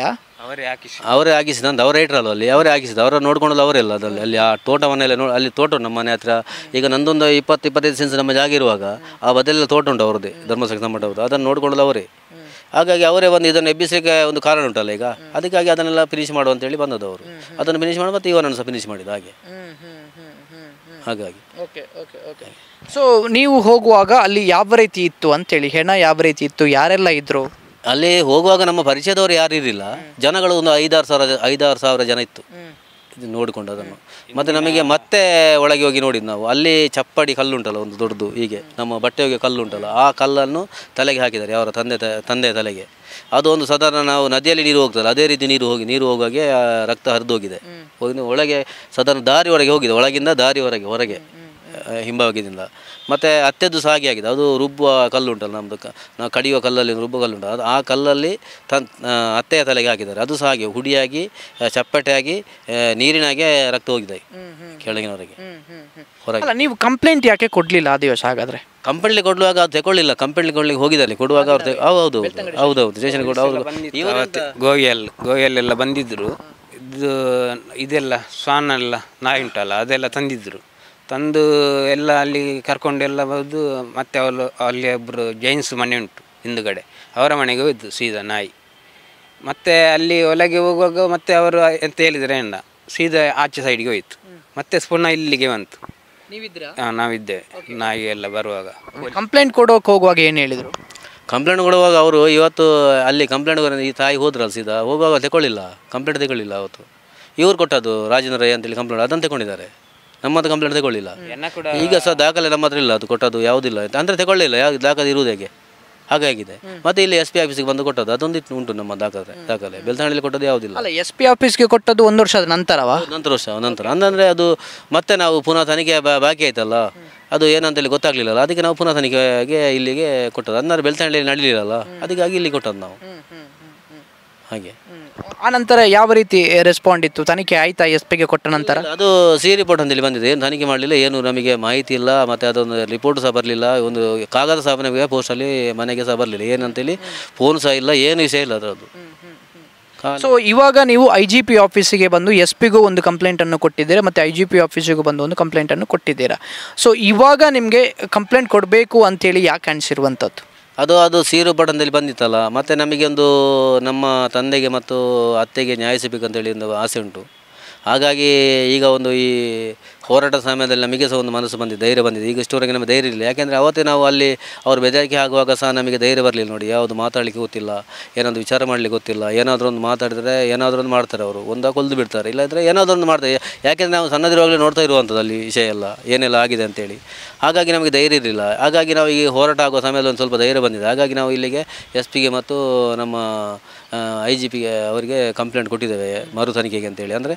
ಹಾಕಿಸಿದಂತ, ಅವರೇ ರೈಟರ್ ಅಲ್ಲ ಅಲ್ಲಿ, ಅವರೇ ಹಾಕಿಸಿದ, ಅವರ ನೋಡ್ಕೊಳ್ಳೋದು ಅವರೆಲ್ಲ ಅದಲ್ಲಿ. ಅಲ್ಲಿ ಆ ತೋಟವನ್ನೆಲ್ಲ ಅಲ್ಲಿ ತೋಟ ನಮ್ಮ ಮನೆ ಹತ್ರ. ಈಗ ನಂದೊಂದು 20-25 ಸೆನ್ಸ್ ನಮ್ಮ ಜಾಗ ಇರುವಾಗ ಆ ಬದಲೆಲ್ಲ ತೋಟ ಉಂಟು ಅವ್ರದ್ದೇ, ಧರ್ಮಸ್ಥಳ ಮಠ ಅವ್ರದ್ದು. ಅದನ್ನು ನೋಡ್ಕೊಳ್ಳೋದು ಅವರೇ. ಹಾಗಾಗಿ ಅವರೇ ಒಂದು ಇದನ್ನು ಎಬ್ಬಿಸಲಿಕ್ಕೆ ಒಂದು ಕಾರಣ ಉಂಟಲ್ಲ ಈಗ, ಅದಕ್ಕಾಗಿ ಅದನ್ನೆಲ್ಲ ಫಿನಿಶ್ ಮಾಡುವ ಅಂತೇಳಿ ಬಂದದ್ದು ಅವರು. ಅದನ್ನು ಫಿನಿಶ್ ಮಾಡಿ ಮತ್ತು ಇವನನ್ನು ಸಹ ಫಿನಿಶ್ ಮಾಡಿದ ಹಾಗಾಗಿ. ಸೊ ನೀವು ಹೋಗುವಾಗ ಅಲ್ಲಿ ಯಾವ ರೀತಿ ಇತ್ತು ಅಂತೇಳಿ, ಹೆಣ ಯಾವ ರೀತಿ ಇತ್ತು, ಯಾರೆಲ್ಲ ಇದ್ರು ಅಲ್ಲಿ ಹೋಗುವಾಗ? ನಮ್ಮ ಪರಿಚಯದವರು ಯಾರು ಇರಲಿಲ್ಲ, ಜನಗಳು ಒಂದು 5-6 ಸಾವಿರ ಜನ ಇತ್ತು ನೋಡಿಕೊಂಡು ಅದನ್ನು. ಮತ್ತು ನಮಗೆ ಮತ್ತೆ ಒಳಗೆ ಹೋಗಿ ನೋಡಿದ್ದು ನಾವು, ಅಲ್ಲಿ ಚಪ್ಪಡಿ ಕಲ್ಲುಂಟಲ್ಲ ಒಂದು ದೊಡ್ಡದು, ಹೀಗೆ ನಮ್ಮ ಬಟ್ಟೆ ಹೋಗಿ ಕಲ್ಲುಂಟಲ್ಲ, ಆ ಕಲ್ಲನ್ನು ತಲೆಗೆ ಹಾಕಿದ್ದಾರೆ ಅವರ ತಂದೆಯ ತಲೆಗೆ. ಅದು ಒಂದು ಸಾಧಾರಣ ನಾವು ನದಿಯಲ್ಲಿ ನೀರು ಹೋಗ್ತಲ್ಲ ಅದೇ ರೀತಿ ನೀರು ಹೋಗಾಗೆ ರಕ್ತ ಹರಿದು ಹೋಗಿದೆ. ಒಳಗೆ ಸಾಧಾರಣ ದಾರಿ ಒಳಗೆ ಹೋಗಿದೆ, ಒಳಗಿಂದ ದಾರಿ ಹೊರಗೆ ಹಿಂಭಾಗದಿಂದ. ಮತ್ತು ಅತ್ತೆದ್ದು ಸಹ ಆಗಿದೆ, ಅದು ರುಬ್ಬುವ ಕಲ್ಲುಂಟಲ್ಲ ನಮ್ಮದು, ನಾವು ಕಡಿಯುವ ಕಲ್ಲಲ್ಲಿ ರುಬ್ಬುವ ಕಲ್ಲುಂಟು, ಅದು ಆ ಕಲ್ಲಲ್ಲಿ ಅತ್ತೆಯ ತಲೆಗೆ ಹಾಕಿದ್ದಾರೆ. ಅದು ಸಹ ಹಾಗೆ ಹುಡಿಯಾಗಿ ಚಪ್ಪಟೆಯಾಗಿ ನೀರಿನಾಗೆ ರಕ್ತ ಹೋಗಿದೆ ಕೆಳಗಿನವರೆಗೆ ಹೊರಗೆ. ನೀವು ಕಂಪ್ಲೇಂಟ್ ಯಾಕೆ ಕೊಡಲಿಲ್ಲ ಆ ದಿವಸ? ಹಾಗಾದರೆ ಕಂಪ್ಲೇಂಟ್ ಕೊಡುವಾಗ ಅದು ತಗೊಳ್ಳಿಲ್ಲ, ಕಂಪ್ಲೇಂಟ್ ಕೊಡ್ಲಿಕ್ಕೆ ಹೋಗಿದ್ದಾರೆ ಕೊಡುವಾಗ ಅವ್ರು ಹೌದು ಸ್ಟೇಷನ್ ಕೊಡು. ಗೋವಿಯಲ್ಲೆಲ್ಲ ಬಂದಿದ್ದರು, ಇದೆಲ್ಲ ಸ್ವಾನೆಲ್ಲ ನಾಯಿ ಉಂಟಲ್ಲ ಅದೆಲ್ಲ ತಂದು ಎಲ್ಲ ಅಲ್ಲಿ ಕರ್ಕೊಂಡೆಲ್ಲ ಬಂದು, ಮತ್ತು ಅಲ್ಲಿ ಒಬ್ಬರು ಜೈನ್ಸ್ ಮನೆ ಉಂಟು ಹಿಂದುಗಡೆ, ಅವರ ಮನೆಗೆ ಹೋಯ್ತು ಸೀದಾ ನಾಯಿ. ಮತ್ತು ಅಲ್ಲಿ ಒಳಗೆ ಹೋಗುವಾಗ ಮತ್ತೆ ಅವರು ಎಂತ ಹೇಳಿದರೆ ಎಣ್ಣ ಸೀದಾ ಆಚೆ ಸೈಡ್ಗೆ ಹೋಯ್ತು, ಮತ್ತೆ ಪುನಃ ಇಲ್ಲಿಗೆ ಬಂತು. ನಾವಿದ್ದೇವೆ ನಾಯಿ ಎಲ್ಲ ಬರುವಾಗ. ಕಂಪ್ಲೇಂಟ್ ಕೊಡೋಕೆ ಹೋಗುವಾಗ ಏನು ಹೇಳಿದರು? ಕಂಪ್ಲೇಂಟ್ ಕೊಡುವಾಗ ಅವರು ಇವತ್ತು ಅಲ್ಲಿ ಕಂಪ್ಲೇಂಟ್ ಈ ತಾಯಿ ಹೋದ್ರಲ್ಲ, ಸೀದಾ ಹೋಗುವಾಗ ಕಂಪ್ಲೇಂಟ್ ತಗೊಳ್ಳಿಲ್ಲ ಅವತ್ತು. ಇವ್ರು ಕೊಟ್ಟದ್ದು ರಾಜೇಂದ್ರ ರೈ ಅಂತೇಳಿ ಕಂಪ್ಲೇಂಟ್, ಅದನ್ನು ತಗೊಂಡಿದ್ದಾರೆ, ನಮ್ಮದು ಕಂಪ್ಲೇಂಟ್ ತಗೊಳ್ಳಿಲ್ಲ. ಈಗ ಸಹ ದಾಖಲೆ ನಮ್ಮ ಹತ್ರ ಇಲ್ಲ, ಅದು ಕೊಟ್ಟದ್ದು ಯಾವುದಿಲ್ಲ ಅಂದರೆ ತಗೊಳ್ಳಿಲ್ಲ, ಯಾವ ದಾಖಲೆ ಇರುವುದು ಹೇಗೆ ಹಾಗಾಗಿದೆ. ಮತ್ತು ಇಲ್ಲಿ SP ಆಫೀಸಿಗೆ ಬಂದು ಕೊಟ್ಟದ್ದು ಅದೊಂದು ಉಂಟು ನಮ್ಮ ದಾಖಲೆ. ಬೆಳ್ತಂಗಡಿಯಲ್ಲಿ ಕೊಟ್ಟದ್ದು ಯಾವುದಿಲ್ಲ. ಅಲ್ಲ, SP ಆಫೀಸ್ಗೆ ಕೊಟ್ಟದ್ದು 1 ವರ್ಷದ ನಂತರವಾ? ನಂತರ ಅಂದರೆ ಅದು ಮತ್ತೆ ನಾವು ಪುನಃ ತನಿಖೆ ಬಾಕಿ ಆಯ್ತಲ್ಲ, ಅದು ಏನಂತೇಳಿ ಗೊತ್ತಾಗ್ಲಿಲ್ಲ, ಅದಕ್ಕೆ ನಾವು ಪುನಃ ತನಿಖೆಗೆ ಇಲ್ಲಿಗೆ ಕೊಟ್ಟದ್ದು. ಅಂದರೆ ಬೆಳ್ತಂಗಡಿಯಲ್ಲಿ ನಡೀಲಿಲ್ಲಲ್ಲ, ಅದಕ್ಕಾಗಿ ಇಲ್ಲಿ ಕೊಟ್ಟದ್ದು ನಾವು ಹಾಗೆ. ಆ ನಂತರ ಯಾವ ರೀತಿ ರೆಸ್ಪಾಂಡ್ ಇತ್ತು? ತನಿಖೆ ಆಯ್ತಾ SP ಗೆ ಕೊಟ್ಟ ನಂತರ? ಅದು C ರಿಪೋರ್ಟ್ ಅಂತೇಳಿ ಬಂದಿದೆ, ಏನು ತನಿಖೆ ಮಾಡಲಿಲ್ಲ, ಏನು ನಮಗೆ ಮಾಹಿತಿ ಇಲ್ಲ. ಮತ್ತು ಅದೊಂದು ರಿಪೋರ್ಟ್ ಸಹ ಬರಲಿಲ್ಲ, ಒಂದು ಕಾಗದ ಸಹ ನಮಗೆ ಪೋಸ್ಟಲ್ಲಿ ಮನೆಗೆ ಸಹ ಬರಲಿಲ್ಲ, ಏನಂತೇಳಿ ಫೋನ್ ಸಹ ಇಲ್ಲ, ಏನು ವಿಷಯ ಇಲ್ಲ ಅದರದ್ದು. ಸೊ ಇವಾಗ ನೀವು IGP ಆಫೀಸಿಗೆ ಬಂದು SP ಗೂ ಒಂದು ಕಂಪ್ಲೇಂಟನ್ನು ಕೊಟ್ಟಿದ್ದೀರಾ, ಮತ್ತು IGP ಆಫೀಸಿಗೂ ಬಂದು ಒಂದು ಕಂಪ್ಲೇಂಟನ್ನು ಕೊಟ್ಟಿದ್ದೀರಾ. ಸೊ ಇವಾಗ ನಿಮಗೆ ಕಂಪ್ಲೇಂಟ್ ಕೊಡಬೇಕು ಅಂತೇಳಿ ಯಾಕೆ ಅನಿಸಿರುವಂಥದ್ದು? ಅದು C ರಿಪೋರ್ಟ್ ಅಂತೇಳಿ ಬಂದಿತ್ತಲ್ಲ, ಮತ್ತು ನಮಗೆ ಒಂದು ನಮ್ಮ ತಂದೆಗೆ ಮತ್ತು ಅತ್ತೆಗೆ ನ್ಯಾಯ ಸಿಗಬೇಕಂತೇಳಿ ಒಂದು ಆಸೆ ಉಂಟು. ಹಾಗಾಗಿ ಈಗ ಒಂದು ಈ ಹೋರಾಟ ಸಮಯದಲ್ಲಿ ನಮಗೆ ಸಹ ಒಂದು ಮನಸ್ಸು ಬಂದಿದೆ, ಧೈರ್ಯ ಬಂದಿದೆ. ಈಗ ಇಷ್ಟವರೆಗೆ ನಮಗೆ ಧೈರ್ಯ ಇಲ್ಲ, ಯಾಕೆಂದರೆ ಅವತ್ತೇ ನಾವು ಅಲ್ಲಿ ಅವ್ರು ಬೆದರಿಕೆ ಆಗುವಾಗ ಸಹ ನಮಗೆ ಧೈರ್ಯ ಬರಲಿಲ್ಲ ನೋಡಿ. ಯಾವುದು ಮಾತಾಡಲಿಕ್ಕೆ ಗೊತ್ತಿಲ್ಲ, ಏನಾದರೂ ವಿಚಾರ ಮಾಡಲಿಕ್ಕೆ ಗೊತ್ತಿಲ್ಲ, ಏನಾದರೂ ಒಂದು ಮಾತಾಡಿದರೆ ಏನಾದರೂ ಒಂದು ಮಾಡ್ತಾರೆ ಅವರು, ಒಂದಾಗ ಕೊಲ್ದು ಬಿಡ್ತಾರೆ, ಇಲ್ಲಾಂದರೆ ಏನಾದರೂ ಒಂದು ಮಾಡ್ತಾರೆ. ಯಾಕೆಂದರೆ ನಾವು ಸಣ್ಣದಿರುವಾಗಲೇ ನೋಡ್ತಾ ಇರುವಂಥದ್ದು ಅಲ್ಲಿ ವಿಷಯ ಎಲ್ಲ ಏನೆಲ್ಲ ಆಗಿದೆ ಅಂತೇಳಿ. ಹಾಗಾಗಿ ನಮಗೆ ಧೈರ್ಯ ಇರಲಿಲ್ಲ. ಹಾಗಾಗಿ ನಾವು ಈ ಹೋರಾಟ ಆಗುವ ಸಮಯದಲ್ಲಿ ಒಂದು ಸ್ವಲ್ಪ ಧೈರ್ಯ ಬಂದಿದೆ. ಹಾಗಾಗಿ ನಾವು ಇಲ್ಲಿಗೆ SP ಗೆ ಮತ್ತು ನಮ್ಮ IGP ಅವರಿಗೆ ಕಂಪ್ಲೇಂಟ್ ಕೊಟ್ಟಿದ್ದೇವೆ ಮರು ತನಿಖೆಗೆ ಅಂತೇಳಿ. ಅಂದರೆ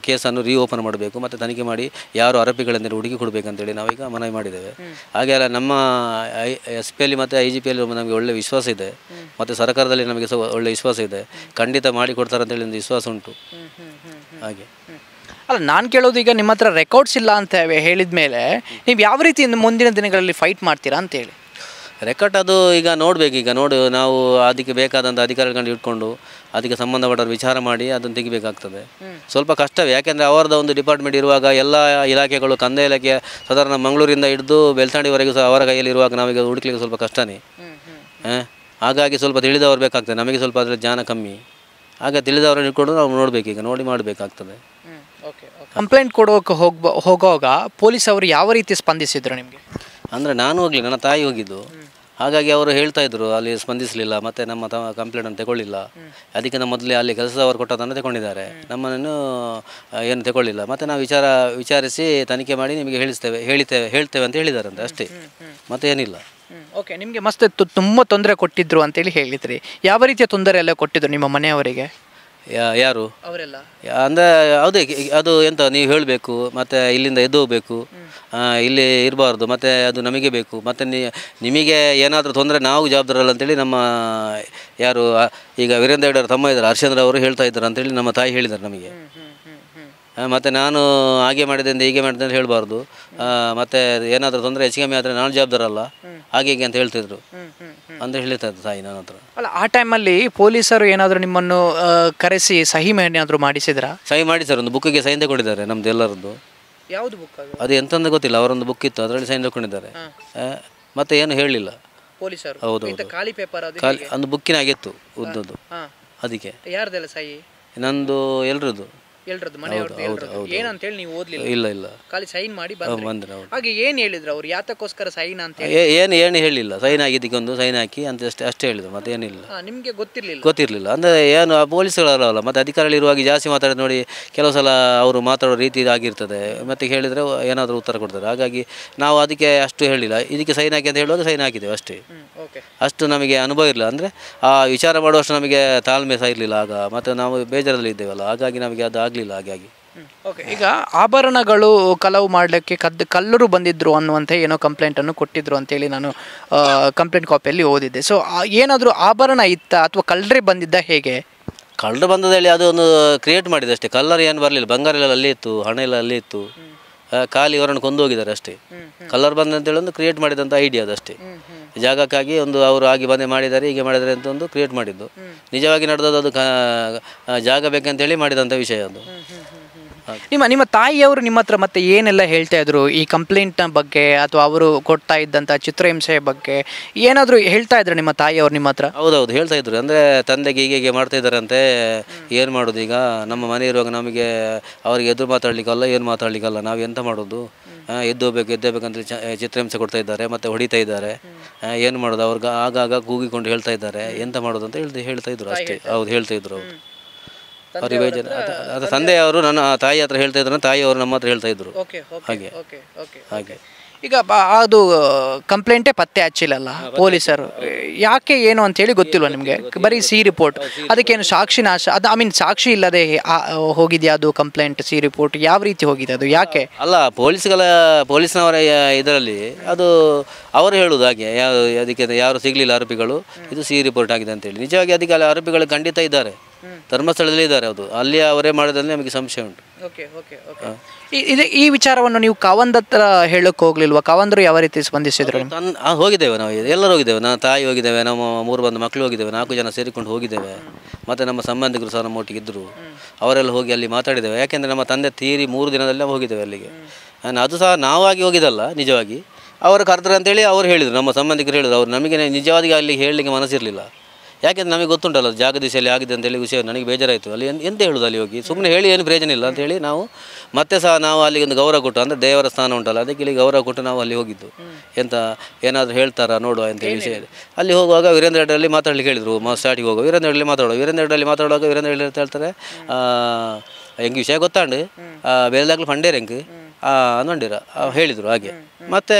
ಕೇಸನ್ನು ಓಪನ್ ಮಾಡಬೇಕು ಮತ್ತು ತನಿಖೆ ಮಾಡಿ ಯಾರು ಆರೋಪಿಗಳೆಂದರೆ ಹುಡುಕಿ ಕೊಡಬೇಕಂತೇಳಿ ನಾವೀಗ ಮನವಿ ಮಾಡಿದ್ದೇವೆ. ಹಾಗೆ ಅಲ್ಲ, ನಮ್ಮ SP ಯಲ್ಲಿ ಮತ್ತು IGP ಯಲ್ಲಿ ನಮಗೆ ಒಳ್ಳೆಯ ವಿಶ್ವಾಸ ಇದೆ, ಮತ್ತು ಸರ್ಕಾರದಲ್ಲಿ ನಮಗೆ ಸಹ ಒಳ್ಳೆಯ ವಿಶ್ವಾಸ ಇದೆ, ಖಂಡಿತ ಮಾಡಿಕೊಡ್ತಾರೆ ಅಂತೇಳಿ ಒಂದು ವಿಶ್ವಾಸ ಉಂಟು. ಹಾಗೆ ಅಲ್ಲ, ನಾನು ಕೇಳೋದು ಈಗ ನಿಮ್ಮ ಹತ್ರ ರೆಕಾರ್ಡ್ಸ್ ಇಲ್ಲ ಅಂತ ಹೇಳಿದ ಮೇಲೆ ನೀವು ಯಾವ ರೀತಿ ಮುಂದಿನ ದಿನಗಳಲ್ಲಿ ಫೈಟ್ ಮಾಡ್ತೀರಾ ಅಂತೇಳಿ? ರೆಕಾರ್ಡ್ ಅದು ಈಗ ನೋಡಬೇಕು, ಈಗ ನಾವು ಅದಕ್ಕೆ ಬೇಕಾದಂಥ ಅಧಿಕಾರಿಗಳನ್ನು ಇಟ್ಕೊಂಡು ಅದಕ್ಕೆ ಸಂಬಂಧಪಟ್ಟವ್ರು ವಿಚಾರ ಮಾಡಿ ಅದನ್ನು ತೆಗಿಬೇಕಾಗ್ತದೆ. ಸ್ವಲ್ಪ ಕಷ್ಟವೇ, ಯಾಕೆಂದರೆ ಅವರದ್ದು ಒಂದು ಡಿಪಾರ್ಟ್ಮೆಂಟ್ ಇರುವಾಗ ಎಲ್ಲ ಇಲಾಖೆಗಳು, ಕಂದಾಯ ಇಲಾಖೆ ಸಾಧಾರಣ ಮಂಗಳೂರಿಂದ ಹಿಡಿದು ಬೆಳ್ತಂಗಡಿವರೆಗೂ ಸಹ ಅವರ ಕೈಯಲ್ಲಿ ಇರುವಾಗ ನಾವೀಗ ಹುಡುಕ್ಲಿಕ್ಕೆ ಸ್ವಲ್ಪ ಕಷ್ಟನೇ. ಹಾಗಾಗಿ ಸ್ವಲ್ಪ ತಿಳಿದವರು ಬೇಕಾಗ್ತದೆ, ನಮಗೆ ಸ್ವಲ್ಪ ಅದರ ಜ್ಞಾನ ಕಮ್ಮಿ. ಹಾಗೆ ತಿಳಿದವರನ್ನು ಇಟ್ಕೊಂಡು ನಾವು ನೋಡಬೇಕು, ಈಗ ನೋಡಿ ಮಾಡಬೇಕಾಗ್ತದೆ. ಕಂಪ್ಲೇಂಟ್ ಕೊಡೋಕೆ ಹೋಗುವಾಗ ಪೊಲೀಸ್ ಅವರು ಯಾವ ರೀತಿ ಸ್ಪಂದಿಸಿದ್ರು ನಿಮಗೆ? ಅಂದರೆ ನಾನು ಹೋಗಲಿ, ನನ್ನ ತಾಯಿ ಹೋಗಿದ್ದು. ಹಾಗಾಗಿ ಅವರು ಹೇಳ್ತಾ ಇದ್ರು ಅಲ್ಲಿ ಸ್ಪಂದಿಸಲಿಲ್ಲ, ಮತ್ತು ನಮ್ಮ ಕಂಪ್ಲೇಂಟನ್ನು ತಗೊಳ್ಳಿಲ್ಲ. ಅದಕ್ಕೆ ನಮ್ಮ ಮೊದಲೇ ಅಲ್ಲಿ ಕೆಲಸದವರು ಕೊಟ್ಟದನ್ನು ತಗೊಂಡಿದ್ದಾರೆ, ನಮ್ಮನ್ನು ಏನು ತಗೊಳ್ಳಿಲ್ಲ. ಮತ್ತು ನಾವು ವಿಚಾರಿಸಿ ತನಿಖೆ ಮಾಡಿ ನಿಮಗೆ ಹೇಳ್ತೇವೆ ಅಂತ ಹೇಳಿದಾರಂತೆ, ಅಷ್ಟೇ, ಮತ್ತೇನಿಲ್ಲ. ಓಕೆ, ನಿಮಗೆ ಮಸ್ತ್ ತುಂಬ ತೊಂದರೆ ಕೊಟ್ಟಿದ್ರು ಅಂತೇಳಿ ಹೇಳಿದ್ರಿ. ಯಾವ ರೀತಿಯ ತೊಂದರೆ ಎಲ್ಲ ಕೊಟ್ಟಿದ್ರು ನಿಮ್ಮ ಮನೆಯವರಿಗೆ? ಯಾರು ಅವರೆಲ್ಲ ಅಂದರೆ ಅದು ಎಂತ ನೀವು ಹೇಳಬೇಕು, ಮತ್ತು ಇಲ್ಲಿಂದ ಎದ್ದು ಹೋಗಬೇಕು, ಇಲ್ಲಿ ಇರಬಾರ್ದು, ಮತ್ತು ಅದು ನಮಗೆ ಬೇಕು, ಮತ್ತು ನಿಮಗೆ ಏನಾದರೂ ತೊಂದರೆ ನಾವು ಜವಾಬ್ದಾರಲ್ಲ ಅಂತೇಳಿ ನಮ್ಮ ಯಾರು ಈಗ ವೀರೇಂದ್ರ ಹೆಗ್ಡೆ ಅವರ ತಮ್ಮ ಇದ್ದಾರೆ ಹರ್ಷೇಂದ್ರ ಅವರು ಹೇಳ್ತಾ ಇದ್ದಾರೆ ಅಂತೇಳಿ ನಮ್ಮ ತಾಯಿ ಹೇಳಿದ್ದಾರೆ ನಮಗೆ. ಮತ್ತು ನಾನು ಹಾಗೆ ಮಾಡಿದೆ ಹೀಗೆ ಮಾಡಿದೆ ಅಂತ ಹೇಳಬಾರ್ದು, ಮತ್ತು ಏನಾದರೂ ತೊಂದರೆ ಹೆಚ್ಚು ಕಮ್ಮಿ ಆದರೆ ನಾನು ಜವಾಬ್ದಾರಲ್ಲ, ಹಾಗೆ ಹೀಗೆ ಅಂತ ಹೇಳ್ತಿದ್ರು ಅಂತ ಹೇಳ್ತಾ ಇದ್ದ ತಾಯಿ ನನ್ನ ಹತ್ರ. ಅಲ್ಲ, ಆ ಟೈಮಲ್ಲಿ ಪೊಲೀಸರು ಏನಾದರೂ ನಿಮ್ಮನ್ನು ಕರೆಸಿ ಸಹಿ ಏನಾದರೂ ಮಾಡಿಸಿದ್ರಾ? ಸಹಿ ಮಾಡಿದ್ದಾರೆ, ಒಂದು ಬುಕ್ಕಿಗೆ ಸೈನ್ ತಗೊಂಡಿದ್ದಾರೆ ನಮ್ದು ಎಲ್ಲರದ್ದು. ಯಾವುದು ಬುಕ್ ಅದು ಎಂತಂದ ಗೊತ್ತಿಲ್ಲ, ಅವರೊಂದು ಬುಕ್ ಇತ್ತು, ಅದರಲ್ಲಿ ಸೈನ್ ತಗೊಂಡಿದ್ದಾರೆ, ಮತ್ತೆ ಏನು ಹೇಳಲಿಲ್ಲ ಪೊಲೀಸರು. ಹೌದು, ಖಾಲಿ ಪೇಪರ್ ಒಂದು ಬುಕ್ಕಿನಾಗಿತ್ತು ಉದ್ದದ್ದು, ಅದಕ್ಕೆ. ಯಾರ್ದೆಲ್ಲ ಸಹಿ? ನಂದು ಎಲ್ಲರದ್ದು. ಏನಂತೇಳಿ ನೀವು ಓದ್ಲಿಲ್ಲ? ಇಲ್ಲ, ಖಾಲಿ ಸೈನ್ ಮಾಡಿ ಬಂದ್ರೆ. ಹಾಗೆ ಏನು ಹೇಳಿದ್ರು ಅವ್ರು, ಯಾತಕ್ಕೋಸ್ಕರ ಸೈನ್ ಅಂತ? ಏನು ಹೇಳಿಲ್ಲ, ಸೈನ್ ಆಗಿದ್ದಕ್ಕೊಂದು ಸೈನ್ ಹಾಕಿ ಅಂತ ಅಷ್ಟೇ ಹೇಳಿದ್ರು, ಮತ್ತೆ ಏನಿಲ್ಲ. ನಿಮಗೆ ಗೊತ್ತಿರಲಿಲ್ಲ ಅಂದರೆ ಏನು ಪೊಲೀಸ್ಗಳಲ್ಲ, ಮತ್ತು ಅಧಿಕಾರಿಗಳಿರುವಾಗ ಜಾಸ್ತಿ ಮಾತಾಡೋದು ನೋಡಿ ಕೆಲವು ಸಲ ಅವರು ಮಾತಾಡೋ ರೀತಿ ಆಗಿರ್ತದೆ, ಮತ್ತೆ ಹೇಳಿದರೆ ಏನಾದರೂ ಉತ್ತರ ಕೊಡ್ತಾರೆ. ಹಾಗಾಗಿ ನಾವು ಅದಕ್ಕೆ ಅಷ್ಟು ಹೇಳಿಲ್ಲ, ಇದಕ್ಕೆ ಸೈನ್ ಹಾಕಿ ಅಂತ ಹೇಳುವಾಗ ಸೈನ್ ಹಾಕಿದ್ದೇವೆ ಅಷ್ಟೇ. ಅಷ್ಟು ನಮಗೆ ಅನುಭವ ಇರಲಿಲ್ಲ, ಅಂದರೆ ಆ ವಿಚಾರ ಮಾಡುವಷ್ಟು ನಮಗೆ ತಾಳ್ಮೆ ಸಹ ಇರಲಿಲ್ಲ ಆಗ, ಮತ್ತು ನಾವು ಬೇಜಾರಲ್ಲಿ ಇದ್ದೇವಲ್ಲ, ಹಾಗಾಗಿ ನಮಗೆ ಅದು ಆಗಲಿಲ್ಲ. ಹಾಗಾಗಿ ಓಕೆ, ಈಗ ಆಭರಣಗಳು ಕಳವು ಮಾಡಲಿಕ್ಕೆ ಕಳ್ಳರು ಬಂದಿದ್ರು ಅನ್ನುವಂಥ ಏನೋ ಕಂಪ್ಲೇಂಟನ್ನು ಕೊಟ್ಟಿದ್ರು ಅಂತೇಳಿ ನಾನು ಕಂಪ್ಲೇಂಟ್ ಕಾಪಿಯಲ್ಲಿ ಓದಿದ್ದೆ. ಸೊ ಏನಾದರೂ ಆಭರಣ ಇತ್ತ ಅಥವಾ ಕಳ್ಳರೇ ಬಂದಿದ್ದ, ಹೇಗೆ? ಕಳ್ಳರು ಬಂದದಲ್ಲಿ ಅದೊಂದು ಕ್ರಿಯೇಟ್ ಮಾಡಿದೆ ಅಷ್ಟೇ, ಕಲ್ಲರ್ ಏನು ಬರಲಿಲ್ಲ, ಬಂಗಾರ ಎಲ್ಲ ಅಲ್ಲೇ ಇತ್ತು, ಹಣ ಎಲ್ಲ ಅಲ್ಲೇ ಇತ್ತು, ಖಾಲಿ ಅವರನ್ನು ಕೊಂದು ಹೋಗಿದ್ದಾರೆ ಅಷ್ಟೇ. ಕಲ್ಲರ್ ಬಂದಂತೇಳಿ ಒಂದು ಕ್ರಿಯೇಟ್ ಮಾಡಿದಂಥ ಐಡಿಯಾ ಅದಷ್ಟೇ, ಜಾಗಕ್ಕಾಗಿ ಒಂದು ಅವರು ಆಗಿ ಬಂದೇ ಮಾಡಿದ್ದಾರೆ, ಹೀಗೆ ಮಾಡಿದ್ದಾರೆ ಅಂತ ಒಂದು ಕ್ರಿಯೇಟ್ ಮಾಡಿದ್ದು. ನಿಜವಾಗಿ ನಡೆದದ್ದು ಅದು ಜಾಗ ಬೇಕಂತೇಳಿ ಮಾಡಿದಂಥ ವಿಷಯ ಅದು. ನಿಮ್ಮ ತಾಯಿಯವರು ನಿಮ್ಮ ಹತ್ರ ಮತ್ತೆ ಏನೆಲ್ಲ ಹೇಳ್ತಾ ಇದ್ರು ಈ ಕಂಪ್ಲೇಂಟ್ನ ಬಗ್ಗೆ, ಅಥವಾ ಅವರು ಕೊಡ್ತಾ ಇದ್ದಂಥ ಚಿತ್ರಹಿಂಸೆಯ ಬಗ್ಗೆ ಏನಾದರೂ ಹೇಳ್ತಾ ಇದ್ರು ನಿಮ್ಮ ತಾಯಿಯವರು ನಿಮ್ಮ ಹತ್ರ? ಹೌದೌದು, ಹೇಳ್ತಾ ಇದ್ರು. ಅಂದರೆ ತಂದೆಗೆ ಹೀಗೆ ಮಾಡ್ತಾ ಇದ್ದಾರಂತೆ, ಏನು ಮಾಡೋದು ಈಗ, ನಮ್ಮ ಮನೆ ಇರುವಾಗ ನಮಗೆ ಅವ್ರಿಗೆ ಎದುರು ಮಾತಾಡ್ಲಿಕ್ಕಲ್ಲ, ಏನು ಮಾತಾಡ್ಲಿಕ್ಕಲ್ಲ, ನಾವು ಎಂತ ಮಾಡೋದು, ಎದ್ದೇಬೇಕಂತ ಚಿತ್ರಹಿಂಸೆ ಕೊಡ್ತಾ ಇದ್ದಾರೆ, ಮತ್ತು ಹೊಡಿತಾ ಇದ್ದಾರೆ, ಏನು ಮಾಡೋದು, ಅವ್ರಿಗೆ ಆಗಾಗ ಕೂಗಿಕೊಂಡು ಹೇಳ್ತಾ ಇದ್ದಾರೆ, ಎಂತ ಮಾಡೋದು ಅಂತ ಹೇಳ್ತಾ ಇದ್ರು ಅಷ್ಟೇ. ಹೌದು, ಹೇಳ್ತಾ ಇದ್ರು ಅವರು. ಅವ್ರಿಗೆ ಬೇಜಾರು, ಅದು ತಂದೆಯವರು ನನ್ನ ತಾಯಿ ಹತ್ರ ಹೇಳ್ತಾ ಇದ್ರು, ತಾಯಿಯವರು ನಮ್ಮ ಹತ್ರ ಹೇಳ್ತಾ ಇದ್ರು. ಹಾಗೆ ಈಗ ಅದು ಕಂಪ್ಲೇಂಟೇ ಪತ್ತೆ ಹಚ್ಚಿಲ್ಲಲ್ಲ ಪೊಲೀಸರು, ಯಾಕೆ ಏನು ಅಂತೇಳಿ ಗೊತ್ತಿಲ್ವ ನಿಮಗೆ? ಬರೀ ಸಿ ರಿಪೋರ್ಟ್, ಅದಕ್ಕೇನು ಸಾಕ್ಷಿ ನಾಶ, ಅದು ಸಾಕ್ಷಿ ಇಲ್ಲದೆ ಹೋಗಿದೆಯಾ ಅದು ಕಂಪ್ಲೇಂಟ್? ಸಿ ರಿಪೋರ್ಟ್ ಯಾವ ರೀತಿ ಹೋಗಿದೆ, ಅದು ಯಾಕೆ? ಅಲ್ಲ, ಪೊಲೀಸ್ನವರ ಇದರಲ್ಲಿ ಅದು ಅವರು ಹೇಳುವುದು ಹಾಗೆ, ಅದಕ್ಕೆ ಯಾರು ಸಿಗಲಿಲ್ಲ ಆರೋಪಿಗಳು, ಇದು ಸಿ ರಿಪೋರ್ಟ್ ಆಗಿದೆ ಅಂತೇಳಿ. ನಿಜವಾಗಿ ಅದಕ್ಕೆ ಅಲ್ಲಿ ಆರೋಪಿಗಳು ಖಂಡಿತ ಇದ್ದಾರೆ, ಧರ್ಮಸ್ಥಳದಲ್ಲಿ ಇದ್ದಾರೆ, ಅದು ಅಲ್ಲಿ ಅವರೇ ಮಾಡೋದ್ರಲ್ಲಿ ನಮಗೆ ಸಂಶಯ ಉಂಟು. ಈ ವಿಚಾರವನ್ನು ನೀವು ಕಾವಂದ್ ಹತ್ರ ಹೇಳಕ್ಕೆ ಹೋಗ್ಲಿಲ್ವಾ? ಕಾವಂದ್ರು ಯಾವ ರೀತಿ ಸ್ಪಂದಿಸಿದ್ರು? ಹೋಗಿದ್ದೇವೆ ನಾವು, ಎಲ್ಲರೂ ಹೋಗಿದ್ದೇವೆ, ನನ್ನ ತಾಯಿ ಹೋಗಿದ್ದೇವೆ, ನಮ್ಮ 3 ಬಂದು ಮಕ್ಕಳು ಹೋಗಿದ್ದೇವೆ, 4 ಜನ ಸೇರಿಕೊಂಡು ಹೋಗಿದ್ದೇವೆ, ಮತ್ತು ನಮ್ಮ ಸಂಬಂಧಿಕರು ಸಹ ನಮ್ಮ ಒಟ್ಟಿಗೆ ಇದ್ದರು, ಅವರೆಲ್ಲ ಹೋಗಿ ಅಲ್ಲಿ ಮಾತಾಡಿದ್ದೇವೆ. ಯಾಕೆಂದರೆ ನಮ್ಮ ತಂದೆ ತೀರಿ 3 ದಿನದಲ್ಲೇ ಹೋಗಿದ್ದೇವೆ ಅಲ್ಲಿಗೆ. ಅದು ಸಹ ನಾವಾಗಿ ಹೋಗಿದ್ದಲ್ಲ, ನಿಜವಾಗಿ ಅವರು ಕರೆದ್ರೆ ಅಂತೇಳಿ ಅವ್ರು ಹೇಳಿದರು, ನಮ್ಮ ಸಂಬಂಧಿಕರು ಹೇಳಿದರು. ಅವ್ರು ನಮಗೆ ನಿಜವಾಗಿ ಅಲ್ಲಿ ಹೇಳಲಿಕ್ಕೆ ಮನಸ್ಸಿರಲಿಲ್ಲ, ಯಾಕೆಂದರೆ ನಮಗೆ ಗೊತ್ತುಂಟಲ್ಲ ಜಾಗ ದಿಶೆಯಲ್ಲಿ ಆಗಿದೆ ಅಂತೇಳಿ ವಿಷಯ. ನನಗೆ ಬೇಜಾರಾಯಿತು, ಅಲ್ಲಿ ಎಂತ ಹೇಳೋದು, ಅಲ್ಲಿ ಹೋಗಿ ಸುಮ್ಮನೆ ಹೇಳಿ ಏನು ಪ್ರಯೋಜನ ಇಲ್ಲ ಅಂತೇಳಿ ನಾವು ಮತ್ತೆ ಸಹ ನಾವು ಅಲ್ಲಿಗೆ ಒಂದು ಗೌರವ ಕೊಟ್ಟು, ಅಂದರೆ ದೇವರ ಸ್ಥಾನ ಉಂಟಲ್ಲ, ಅದಕ್ಕೆ ಇಲ್ಲಿ ಗೌರವ ಕೊಟ್ಟು ನಾವು ಅಲ್ಲಿ ಹೋಗಿದ್ದು. ಎಂತ ಏನಾದರೂ ಹೇಳ್ತಾರಾ ನೋಡುವ ಅಂತೇಳಿ ವಿಷಯ. ಅಲ್ಲಿ ಹೋಗುವಾಗ ವೀರೇಂದ್ರ ಹೆಗ್ಡೆಯಲ್ಲಿ ಮಾತಾಡ್ಲಿಕ್ಕೆ ಹೇಳಿದರು, ಸ್ಟಾರ್ಟಿಗೆ ಹೋಗುವ ವೀರೇಂದ್ರ ಹೆಗ್ಡೆಯಲ್ಲಿ ಮಾತಾಡುವಾಗ ವೀರೇಂದ್ರ ಹೆಗ್ಡೆ ಹೇಳ್ತಾರೆ, ಹೆಂಗೆ ವಿಷಯ ಗೊತ್ತಾಂಡು ಬೇರೆದಾಗ್ಲು ಫಂಡೇರ್ ಹೆಂಗೆ ಅಂದ್ಕೊಂಡಿರ ಹೇಳಿದರು ಹಾಗೆ. ಮತ್ತೆ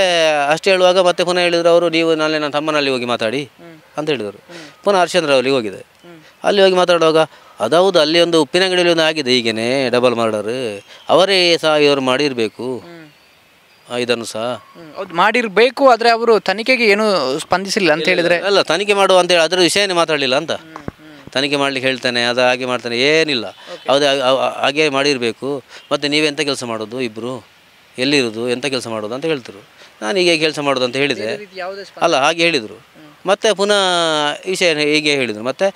ಅಷ್ಟು ಹೇಳುವಾಗ ಮತ್ತೆ ಪುನಃ ಹೇಳಿದರು ಅವರು, ನೀವು ನಾಳೆ ನನ್ನ ತಮ್ಮನಲ್ಲಿ ಹೋಗಿ ಮಾತಾಡಿ ಅಂತ ಹೇಳಿದರು. ಪುನಃ ಹರ್ಷೇಂದ್ರ ಅವರಿಗೆ ಹೋಗಿದೆ, ಅಲ್ಲಿ ಹೋಗಿ ಮಾತಾಡುವಾಗ ಅದೌದು, ಅಲ್ಲಿ ಒಂದು ಉಪ್ಪಿನ ಅಂಗಡಿಯಲ್ಲಿ ಒಂದು ಆಗಿದೆ ಹೀಗೇನೆ ಡಬಲ್ ಮರ್ಡರ್, ಅವರೇ ಸಹ ಇವರು ಮಾಡಿರಬೇಕು ಇದನ್ನು ಸಹ ಮಾಡಿರಬೇಕು. ಆದರೆ ಅವರು ತನಿಖೆಗೆ ಏನು ಸ್ಪಂದಿಸಿಲ್ಲ ಅಂತ ಹೇಳಿದರೆ, ಅಲ್ಲ ತನಿಖೆ ಮಾಡುವ ಅಂತೇಳಿ ಅದರ ವಿಷಯನೇ ಮಾತಾಡಲಿಲ್ಲ ಅಂತ. ತನಿಖೆ ಮಾಡಲಿಕ್ಕೆ ಹೇಳ್ತಾನೆ, ಅದು ಹಾಗೆ ಮಾಡ್ತಾನೆ, ಏನಿಲ್ಲ, ಹೌದು ಹಾಗೆ ಮಾಡಿರಬೇಕು. ಮತ್ತು ನೀವೆಂಥ ಕೆಲಸ ಮಾಡೋದು, ಇಬ್ಬರು ಎಲ್ಲಿರೋದು, ಎಂಥ ಕೆಲಸ ಮಾಡೋದು ಅಂತ ಹೇಳ್ತರು. ನಾನು ಹೀಗೆ ಕೆಲಸ ಮಾಡೋದು ಅಂತ ಹೇಳಿದೆ, ಅಲ್ಲ ಹಾಗೆ ಹೇಳಿದರು. ಮತ್ತು ಪುನಃ ವಿಷಯ ಹೀಗೆ ಹೇಳಿದರು, ಮತ್ತು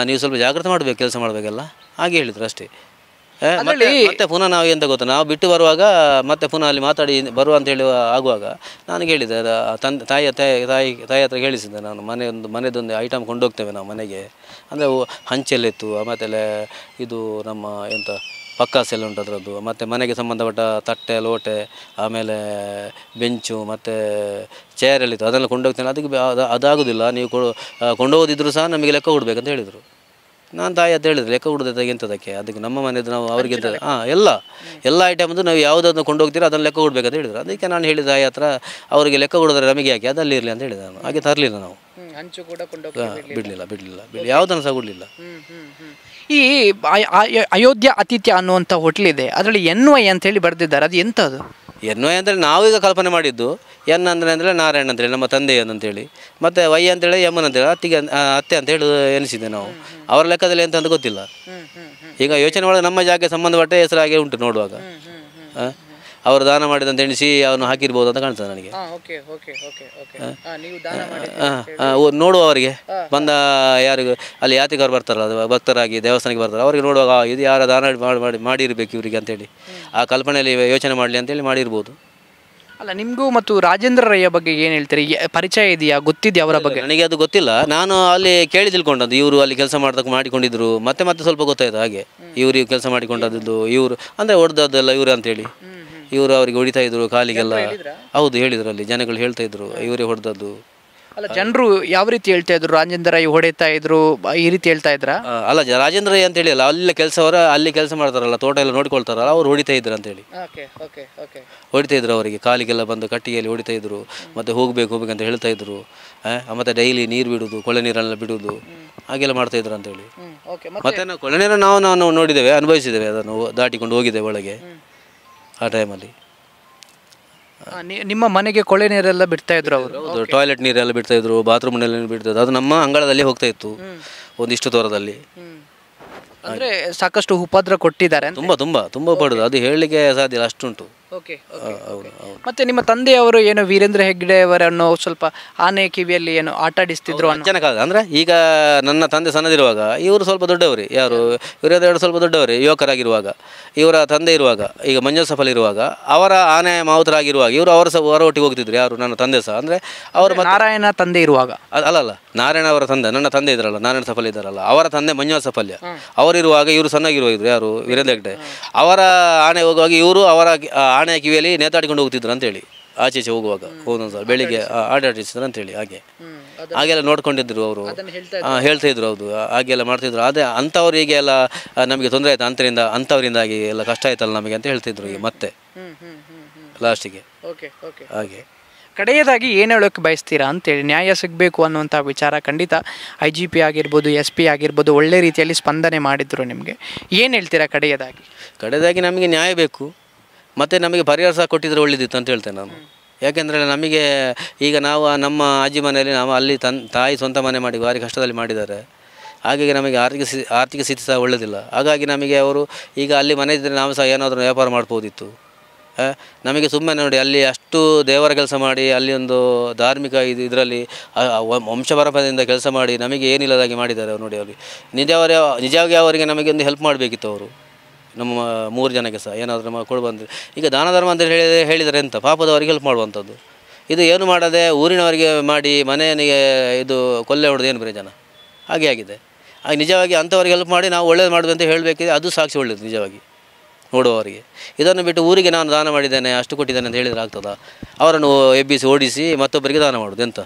ನೀವು ಸ್ವಲ್ಪ ಜಾಗ್ರತೆ ಮಾಡಬೇಕು, ಕೆಲಸ ಮಾಡಬೇಕಲ್ಲ ಹಾಗೆ ಹೇಳಿದರು ಅಷ್ಟೇ. ಮತ್ತೆ ಪುನಃ ನಾವು ಎಂತ ಗೊತ್ತಾ, ನಾವು ಬಿಟ್ಟು ಬರುವಾಗ ಮತ್ತೆ ಪುನಃ ಅಲ್ಲಿ ಮಾತಾಡಿ ಬರುವ ಅಂತ ಹೇಳಿ ಆಗುವಾಗ ನನಗೆ ಹೇಳಿದೆ, ತಾಯಿ ಹತ್ರ ಹೇಳಿಸಿದ್ದೆ ನಾನು, ಮನೆದೊಂದು ಐಟಮ್ ಕೊಂಡೋಗ್ತೇವೆ ನಾವು ಮನೆಗೆ, ಅಂದರೆ ಹಂಚೆಲ್ಲಿತ್ತು, ಆಮೇಲೆ ಇದು ನಮ್ಮ ಎಂತ ಪಕ್ಕಾಸ್ ಎಲ್ಲ ಉಂಟು ಅದರದ್ದು. ಮತ್ತು ಮನೆಗೆ ಸಂಬಂಧಪಟ್ಟ ತಟ್ಟೆ ಲೋಟೆ ಆಮೇಲೆ ಬೆಂಚು ಮತ್ತು ಚೇರ್ ಎಲ್ಲ ಇತ್ತು, ಅದೆಲ್ಲ ಕೊಂಡೋಗ್ತೇನೆ. ಅದಕ್ಕೆ ಅದಾಗೋದಿಲ್ಲ, ನೀವು ಕೊಂಡೋಗೋದಿದ್ರು ಸಹ ನಮಗೆ ಲೆಕ್ಕ ಕೊಡಬೇಕಂತ ಹೇಳಿದರು. ನಾನು ತಾಯಿ ಅಂತ ಹೇಳಿದ್ರು, ಲೆಕ್ಕ ಕೊಡೋದಕ್ಕೆ ಎಂಥದಕ್ಕೆ, ಅದಕ್ಕೆ ನಮ್ಮ ಮನೆಯದು ನಾವು ಅವ್ರಿಗೆ ಎಂತ ಎಲ್ಲ ಐಟಮ್ದು ನಾವು ಯಾವುದನ್ನು ಕೊಂಡೋಗ್ತೀರೋ ಅದನ್ನು ಲೆಕ್ಕ ಕೊಡಬೇಕಂತ ಹೇಳಿದರು. ಅದಕ್ಕೆ ನಾನು ಹೇಳಿದ ತಾಯಿ ಹತ್ರ ಅವರಿಗೆ ಲೆಕ್ಕ ಕೊಡೋದ್ರೆ ನಮಗೆ ಯಾಕೆ, ಅದಲ್ಲಿ ಇರಲಿ ಅಂತ ಹೇಳಿದೆ ನಾನು. ಹಾಗೆ ತರಲಿಲ್ಲ ನಾವು, ಬಿಡಲಿಲ್ಲ ಯಾವುದನ್ನು ಸಹ ಕೊಡಲಿಲ್ಲ. ಈ ಅಯೋಧ್ಯ ಆತಿಥ್ಯ ಅನ್ನುವಂಥ ಹೋಟ್ಲಿದೆ, ಅದರಲ್ಲಿ NY ಅಂತೇಳಿ ಬರೆದಿದ್ದಾರೆ, ಅದು ಎಂಥದ್ದು? NY ಅಂದರೆ ನಾವೀಗ ಕಲ್ಪನೆ ಮಾಡಿದ್ದು. N ಅಂದರೆ ನಾರಾಯಣ ಅಂತೇಳಿ ನಮ್ಮ ತಂದೆ ಅಂತೇಳಿ, ಮತ್ತು Y ಅಂತೇಳಿ ಯಮನ್ ಅಂತೇಳಿ ಅತ್ತೆ ಅಂತೇಳಿ ಎನಿಸಿದೆ ನಾವು. ಅವರ ಲೆಕ್ಕದಲ್ಲಿ ಎಂತ ಅಂತ ಗೊತ್ತಿಲ್ಲ. ಈಗ ಯೋಚನೆ ಮಾಡಿದ್ರೆ ನಮ್ಮ ಜಾಗಕ್ಕೆ ಸಂಬಂಧಪಟ್ಟ ಹೆಸರು ಹಾಗೆ ಉಂಟು ನೋಡುವಾಗ. ಅವರು ದಾನ ಮಾಡಿದಂತ ಎಣಿಸಿ ಅವನು ಹಾಕಿರ್ಬೋದು ಅಂತ ಕಾಣ್ತದೆ ನನಗೆ. ನೋಡುವವರಿಗೆ ಬಂದ ಯಾರಿಗೂ ಅಲ್ಲಿ ಯಾತ್ರಿಕರು ಬರ್ತಾರಲ್ಲ, ಅದು ಭಕ್ತರಾಗಿ ದೇವಸ್ಥಾನಕ್ಕೆ ಬರ್ತಾರೆ, ಅವರಿಗೆ ನೋಡುವಾಗ ಇದು ಯಾರ ದಾನ ಮಾಡಿರ್ಬೇಕು ಇವರಿಗೆ ಅಂತೇಳಿ ಆ ಕಲ್ಪನೆಯಲ್ಲಿ ಯೋಚನೆ ಮಾಡಲಿ ಅಂತೇಳಿ ಮಾಡಿರ್ಬೋದು. ಅಲ್ಲ, ನಿಮಗೂ ಮತ್ತು ರಾಜೇಂದ್ರ ರೈಯ ಬಗ್ಗೆ ಏನು ಹೇಳ್ತೀರಿ? ಪರಿಚಯ ಇದೆಯಾ, ಗೊತ್ತಿದೆಯಾ ಅವರ ಬಗ್ಗೆ? ನನಗೆ ಅದು ಗೊತ್ತಿಲ್ಲ, ನಾನು ಅಲ್ಲಿ ಕೇಳಿ ತಿಳ್ಕೊಂಡದ್ದು. ಇವರು ಅಲ್ಲಿ ಕೆಲಸ ಮಾಡಿಕೊಂಡಿದ್ರು, ಮತ್ತೆ ಸ್ವಲ್ಪ ಗೊತ್ತಾಯ್ತು. ಹಾಗೆ ಇವರು ಕೆಲಸ ಮಾಡಿಕೊಂಡದ್ದು, ಇವರು ಅಂದರೆ ಹೊಡೆದದ್ದೆಲ್ಲ ಇವರು ಅಂತೇಳಿ. ಇವರು ಅವರಿಗೆ ಹೊಡಿತಾ ಇದ್ರು ಕಾಲಿಗೆಲ್ಲ. ಹೌದು, ಹೇಳಿದ್ರು, ಅಲ್ಲಿ ಜನಗಳು ಹೇಳ್ತಾ ಇದ್ರು ಇವರೇ ಹೊಡೆದದ್ದು. ಅಲ್ಲ, ಜನರು ಯಾವ ರೀತಿ ಹೇಳ್ತಾ ಇದ್ರು? ರಾಜೇಂದ್ರ ರೈ ಹೊಡಿತಾ ಇದ್ರು ಈ ರೀತಿ ಹೇಳ್ತಾ ಇದ್ರ? ಅಲ್ಲ, ರಾಜೇಂದ್ರ ರೈ ಅಂತ ಹೇಳಿ ಅಲ್ಲ, ಅಲ್ಲಿ ಕೆಲಸವರ ಅಲ್ಲಿ ಕೆಲಸ ಮಾಡ್ತಾರಲ್ಲ, ತೋಟ ಎಲ್ಲ ನೋಡ್ಕೊಳ್ತಾರಲ್ಲ, ಅವ್ರು ಹೊಡಿತಾ ಇದ್ರು ಅಂತೇಳಿ. ಹೊಡಿತಾ ಇದ್ರು, ಅವರಿಗೆ ಕಾಲಿಗೆಲ್ಲ ಬಂದು ಕಟ್ಟಿಗೆಯಲ್ಲಿ ಹೊಡಿತಾ ಇದ್ರು, ಮತ್ತೆ ಹೋಗ್ಬೇಕು ಅಂತ ಹೇಳ್ತಾ ಇದ್ರು. ಮತ್ತೆ ಡೈಲಿ ನೀರು ಬಿಡುದು, ಕೊಳೆ ನೀರನ್ನೆಲ್ಲ ಬಿಡುವುದು, ಹಾಗೆಲ್ಲ ಮಾಡ್ತಾ ಇದ್ರು ಅಂತೇಳಿ. ಮತ್ತೆ ನಾವು ಕೊಳೆ ನೀರನ್ನು ನಾವು ನೋಡಿದ್ದೇವೆ, ಅನುಭವಿಸಿದ್ದೇವೆ, ಅದನ್ನು ದಾಟಿಕೊಂಡು ಹೋಗಿದ್ದೇವೆ ಒಳಗೆ ಆ ಟೈಮಲ್ಲಿ. ನಿಮ್ಮ ಮನೆಗೆ ಕೊಳೆ ನೀರೆಲ್ಲ ಬಿಡ್ತಾ ಇದ್ರು ಅವರು? ಹೌದು, ಟಾಯ್ಲೆಟ್ ನೀರೆಲ್ಲ ಬಿಡ್ತಾ ಇದ್ರು, ಬಾತ್ರೂಮ್ನಲ್ಲಿ ಬಿಡ್ತಾ ಇದ್ರು. ಅದು ನಮ್ಮ ಅಂಗಳದಲ್ಲಿ ಹೋಗ್ತಾ ಇತ್ತು, ಒಂದಿಷ್ಟು ದೂರದಲ್ಲಿ. ಅಂದ್ರೆ ಸಾಕಷ್ಟು ಉಪದ್ರ ಕೊಟ್ಟಿದ್ದಾರೆ. ತುಂಬಾ ಪಡುದು, ಅದು ಹೇಳಲಿಕ್ಕೆ ಸಾಧ್ಯ ಇಲ್ಲ, ಅಷ್ಟುಂಟು. ಮತ್ತೆ ನಿಮ್ಮ ತಂದೆಯವರು ಏನು ವೀರೇಂದ್ರ ಹೆಗ್ಗಡೆ ಅವರನ್ನು ಸ್ವಲ್ಪ ಆನೆ ಕಿವಿಯಲ್ಲಿ ಏನು ಆಟ ಆಡಿಸ್ತಿದ್ರು ಕಾಲ. ಅಂದ್ರೆ ಈಗ ನನ್ನ ತಂದೆ ಸಣ್ಣದಿರುವಾಗ ಇವರು ಸ್ವಲ್ಪ ದೊಡ್ಡವರೇ, ಯಾರು ವೀರೇಂದ್ರ ಸ್ವಲ್ಪ ದೊಡ್ಡವರೇ, ಯುವಕರಾಗಿರುವಾಗ. ಇವರ ತಂದೆ ಇರುವಾಗ, ಈಗ ಮಂಜು ಸಫಲ್ ಇರುವಾಗ, ಅವರ ಆನೆ ಮಾವುತರಾಗಿರುವಾಗ ಇವರು ಅವರ ಒಟ್ಟಿಗೆ ಹೋಗ್ತಿದ್ರು. ಯಾರು ನನ್ನ ತಂದೆ ಸಹ, ಅಂದ್ರೆ ಅವರು ನಾರಾಯಣ ತಂದೆ ಇರುವಾಗ. ಅಲ್ಲ, ನಾರಾಯಣ ಅವರ ತಂದೆ, ನನ್ನ ತಂದೆ ಇದ್ರಲ್ಲ, ನಾರಾಯಣ ಸಫಲ್ ಇದ್ದಾರಲ್ಲ, ಅವರ ತಂದೆ ಮಂಜು ಸಫಲ್ಯ. ಅವರಿರುವಾಗ ಇವರು ಸಣ್ಣಗಿರುವಾಗ ಯಾರು ವೀರೇಂದ್ರ ಹೆಗ್ಗಡೆ, ಅವರ ಆನೆ ಹೋಗುವಾಗ ಇವರು ಅವರ ಆನೆ ಕಿವಿಯಲ್ಲಿ ನೇತಾಡಿಕೊಂಡು ಹೋಗ್ತಿದ್ರು ಅಂತೇಳಿ, ಆಚೆ ಹೋಗುವಾಗ ಒಂದೊಂದ್ಸಲ ಬೆಳಿಗ್ಗೆ ಆಟಾಡಿಸಿದ್ರು ಅಂತೇಳಿ. ಹಾಗೆಲ್ಲ ನೋಡ್ಕೊಂಡಿದ್ರು ಅವರು, ಹೇಳ್ತಾ ಇದ್ರು. ಹೌದು, ಹಾಗೆಲ್ಲ ಮಾಡ್ತಿದ್ರು. ಅದೇ ಅಂಥವ್ರು ಹೀಗೆ ಎಲ್ಲ ನಮಗೆ ತೊಂದರೆ ಆಯ್ತು ಅಂಥವರಿಂದಾಗಿ ಎಲ್ಲ ಕಷ್ಟ ಆಯ್ತಲ್ಲ ನಮಗೆ ಅಂತ ಹೇಳ್ತಿದ್ರು. ಈಗ ಮತ್ತೆ ಲಾಸ್ಟಿಗೆ ಹಾಗೆ. ಕಡೆಯದಾಗಿ ಏನು ಹೇಳೋಕ್ಕೆ ಬಯಸ್ತೀರಾ ಅಂತೇಳಿ? ನ್ಯಾಯ ಸಿಗಬೇಕು ಅನ್ನುವಂಥ ವಿಚಾರ ಖಂಡಿತ IGP ಆಗಿರ್ಬೋದು, SP ಆಗಿರ್ಬೋದು ಒಳ್ಳೆ ರೀತಿಯಲ್ಲಿ ಸ್ಪಂದನೆ ಮಾಡಿದ್ರು. ನಿಮಗೆ ಏನು ಹೇಳ್ತೀರಾ ಕಡೆಯದಾಗಿ? ನಮಗೆ ನ್ಯಾಯ ಬೇಕು, ಮತ್ತು ನಮಗೆ ಪರಿಹಾರ ಸಹ ಕೊಟ್ಟಿದ್ರೆ ಒಳ್ಳೆದಿತ್ತು ಅಂತ ಹೇಳ್ತೇನೆ ನಾನು. ಯಾಕೆಂದರೆ ನಮಗೆ ಈಗ ನಾವು ನಮ್ಮ ಅಜ್ಜಿ ಮನೆಯಲ್ಲಿ ನಾವು ಅಲ್ಲಿ ತಾಯಿ ಸ್ವಂತ ಮನೆ ಮಾಡಿ ಭಾರಿ ಕಷ್ಟದಲ್ಲಿ ಮಾಡಿದ್ದಾರೆ. ಹಾಗಾಗಿ ನಮಗೆ ಆರ್ಥಿಕ ಸ್ಥಿತಿ ಸಹ ಒಳ್ಳೆಯದಿಲ್ಲ. ಹಾಗಾಗಿ ನಮಗೆ ಅವರು ಈಗ ಅಲ್ಲಿ ಮನೆ ಇದ್ದರೆ ನಾವು ಸಹ ಏನಾದರೂ ವ್ಯಾಪಾರ ಮಾಡ್ಬೋದಿತ್ತು. ನಮಗೆ ಸುಮ್ಮನೆ ನೋಡಿ, ಅಲ್ಲಿ ಅಷ್ಟು ದೇವರ ಕೆಲಸ ಮಾಡಿ, ಅಲ್ಲಿ ಒಂದು ಧಾರ್ಮಿಕ ಇದರಲ್ಲಿ ವಂಶಪರಂಪರೆಯಿಂದ ಕೆಲಸ ಮಾಡಿ ನಮಗೆ ಏನಿಲ್ಲದಾಗಿ ಮಾಡಿದ್ದಾರೆ ಅವರು. ನೋಡಿ, ಅವ್ರಿಗೆ ನಿಜವಾಗಿ ಅವರಿಗೆ ನಮಗೆ ಒಂದು ಹೆಲ್ಪ್ ಮಾಡಬೇಕಿತ್ತು ಅವರು. ನಮ್ಮ 3 ಜನಕ್ಕೆ ಸಹ ಏನಾದರೂ ನಮ್ಮ ಕೊಡ್ಬಂದರೆ, ಈಗ ದಾನ ಧರ್ಮ ಅಂತ ಹೇಳಿದರೆ ಎಂತ, ಪಾಪದವರಿಗೆ ಹೆಲ್ಪ್ ಮಾಡುವಂಥದ್ದು. ಇದು ಏನು ಮಾಡದೆ ಊರಿನವರಿಗೆ ಮಾಡಿ ಮನೆಯನಿಗೆ ಇದು ಕೊಲ್ಲೆ ಹೊಡೆದು ಏನು ಪ್ರಯೋಜನ? ಹಾಗೆ ಆಗಿದೆ. ಹಾಗೆ ನಿಜವಾಗಿ ಅಂಥವ್ರಿಗೆ ಹೆಲ್ಪ್ ಮಾಡಿ ನಾವು ಒಳ್ಳೇದು ಮಾಡೋದು ಅಂತ ಹೇಳಬೇಕಿದೆ, ಅದು ಸಾಕ್ಷಿ ಒಳ್ಳೆಯದು ನಿಜವಾಗಿ ನೋಡುವವರಿಗೆ. ಇದನ್ನು ಬಿಟ್ಟು ಊರಿಗೆ ನಾನು ದಾನ ಮಾಡಿದ್ದೇನೆ, ಅಷ್ಟು ಕೊಟ್ಟಿದ್ದೇನೆ ಅಂತ ಹೇಳಿದರೆ ಆಗ್ತದಾ? ಅವರನ್ನು ಎಬ್ಬಿಸಿ ಓಡಿಸಿ ಮತ್ತೊಬ್ಬರಿಗೆ ದಾನ ಮಾಡೋದು ಎಂತ?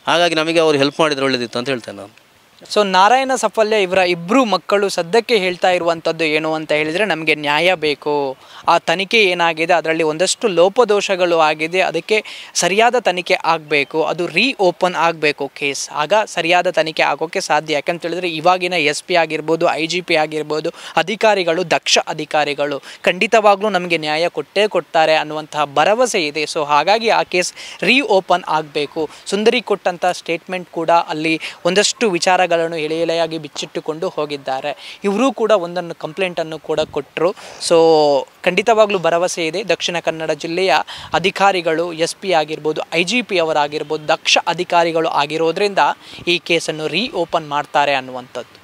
ಹಾಗಾಗಿ ನಮಗೆ ಅವರು ಹೆಲ್ಪ್ ಮಾಡಿದರೆ ಒಳ್ಳೆಯದಿತ್ತು ಅಂತ ಹೇಳ್ತೇನೆ ನಾನು. ಸೊ ನಾರಾಯಣ ಸಫಲ್ಯ ಇವರ ಇಬ್ಬರು ಮಕ್ಕಳು ಸದ್ಯಕ್ಕೆ ಹೇಳ್ತಾ ಇರುವಂಥದ್ದು ಏನು ಅಂತ ಹೇಳಿದರೆ, ನಮಗೆ ನ್ಯಾಯ ಬೇಕು, ಆ ತನಿಖೆ ಏನಾಗಿದೆ ಅದರಲ್ಲಿ ಒಂದಷ್ಟು ಲೋಪದೋಷಗಳು ಆಗಿದೆ, ಅದಕ್ಕೆ ಸರಿಯಾದ ತನಿಖೆ ಆಗಬೇಕು, ಅದು ಓಪನ್ ಆಗಬೇಕು ಕೇಸ್, ಆಗ ಸರಿಯಾದ ತನಿಖೆ ಆಗೋಕ್ಕೆ ಸಾಧ್ಯ. ಯಾಕಂತ ಹೇಳಿದ್ರೆ ಇವಾಗಿನ SP ಆಗಿರ್ಬೋದು, IGP ಆಗಿರ್ಬೋದು ಅಧಿಕಾರಿಗಳು, ದಕ್ಷ ಅಧಿಕಾರಿಗಳು ಖಂಡಿತವಾಗ್ಲೂ ನಮಗೆ ನ್ಯಾಯ ಕೊಡ್ತಾರೆ ಅನ್ನುವಂತಹ ಭರವಸೆ ಇದೆ. ಸೊ ಹಾಗಾಗಿ ಆ ಕೇಸ್ ಓಪನ್ ಆಗಬೇಕು. ಸುಂದರಿ ಕೊಟ್ಟಂಥ ಸ್ಟೇಟ್ಮೆಂಟ್ ಕೂಡ ಅಲ್ಲಿ ಒಂದಷ್ಟು ವಿಚಾರಗಳನ್ನು ಎಳೆಯಾಗಿ ಬಿಚ್ಚಿಟ್ಟುಕೊಂಡು ಹೋಗಿದ್ದಾರೆ. ಇವರು ಕೂಡ ಒಂದನ್ನು ಕಂಪ್ಲೇಂಟನ್ನು ಕೂಡ ಕೊಟ್ಟರು. ಸೊ ಖಂಡಿತವಾಗ್ಲೂ ಭರವಸೆ ಇದೆ, ದಕ್ಷಿಣ ಕನ್ನಡ ಜಿಲ್ಲೆಯ ಅಧಿಕಾರಿಗಳು SP ಆಗಿರ್ಬೋದು, IGP ಅವರಾಗಿರ್ಬೋದು ದಕ್ಷ ಅಧಿಕಾರಿಗಳು ಆಗಿರೋದ್ರಿಂದ ಈ ಕೇಸನ್ನು ಓಪನ್ ಮಾಡ್ತಾರೆ ಅನ್ನುವಂಥದ್ದು.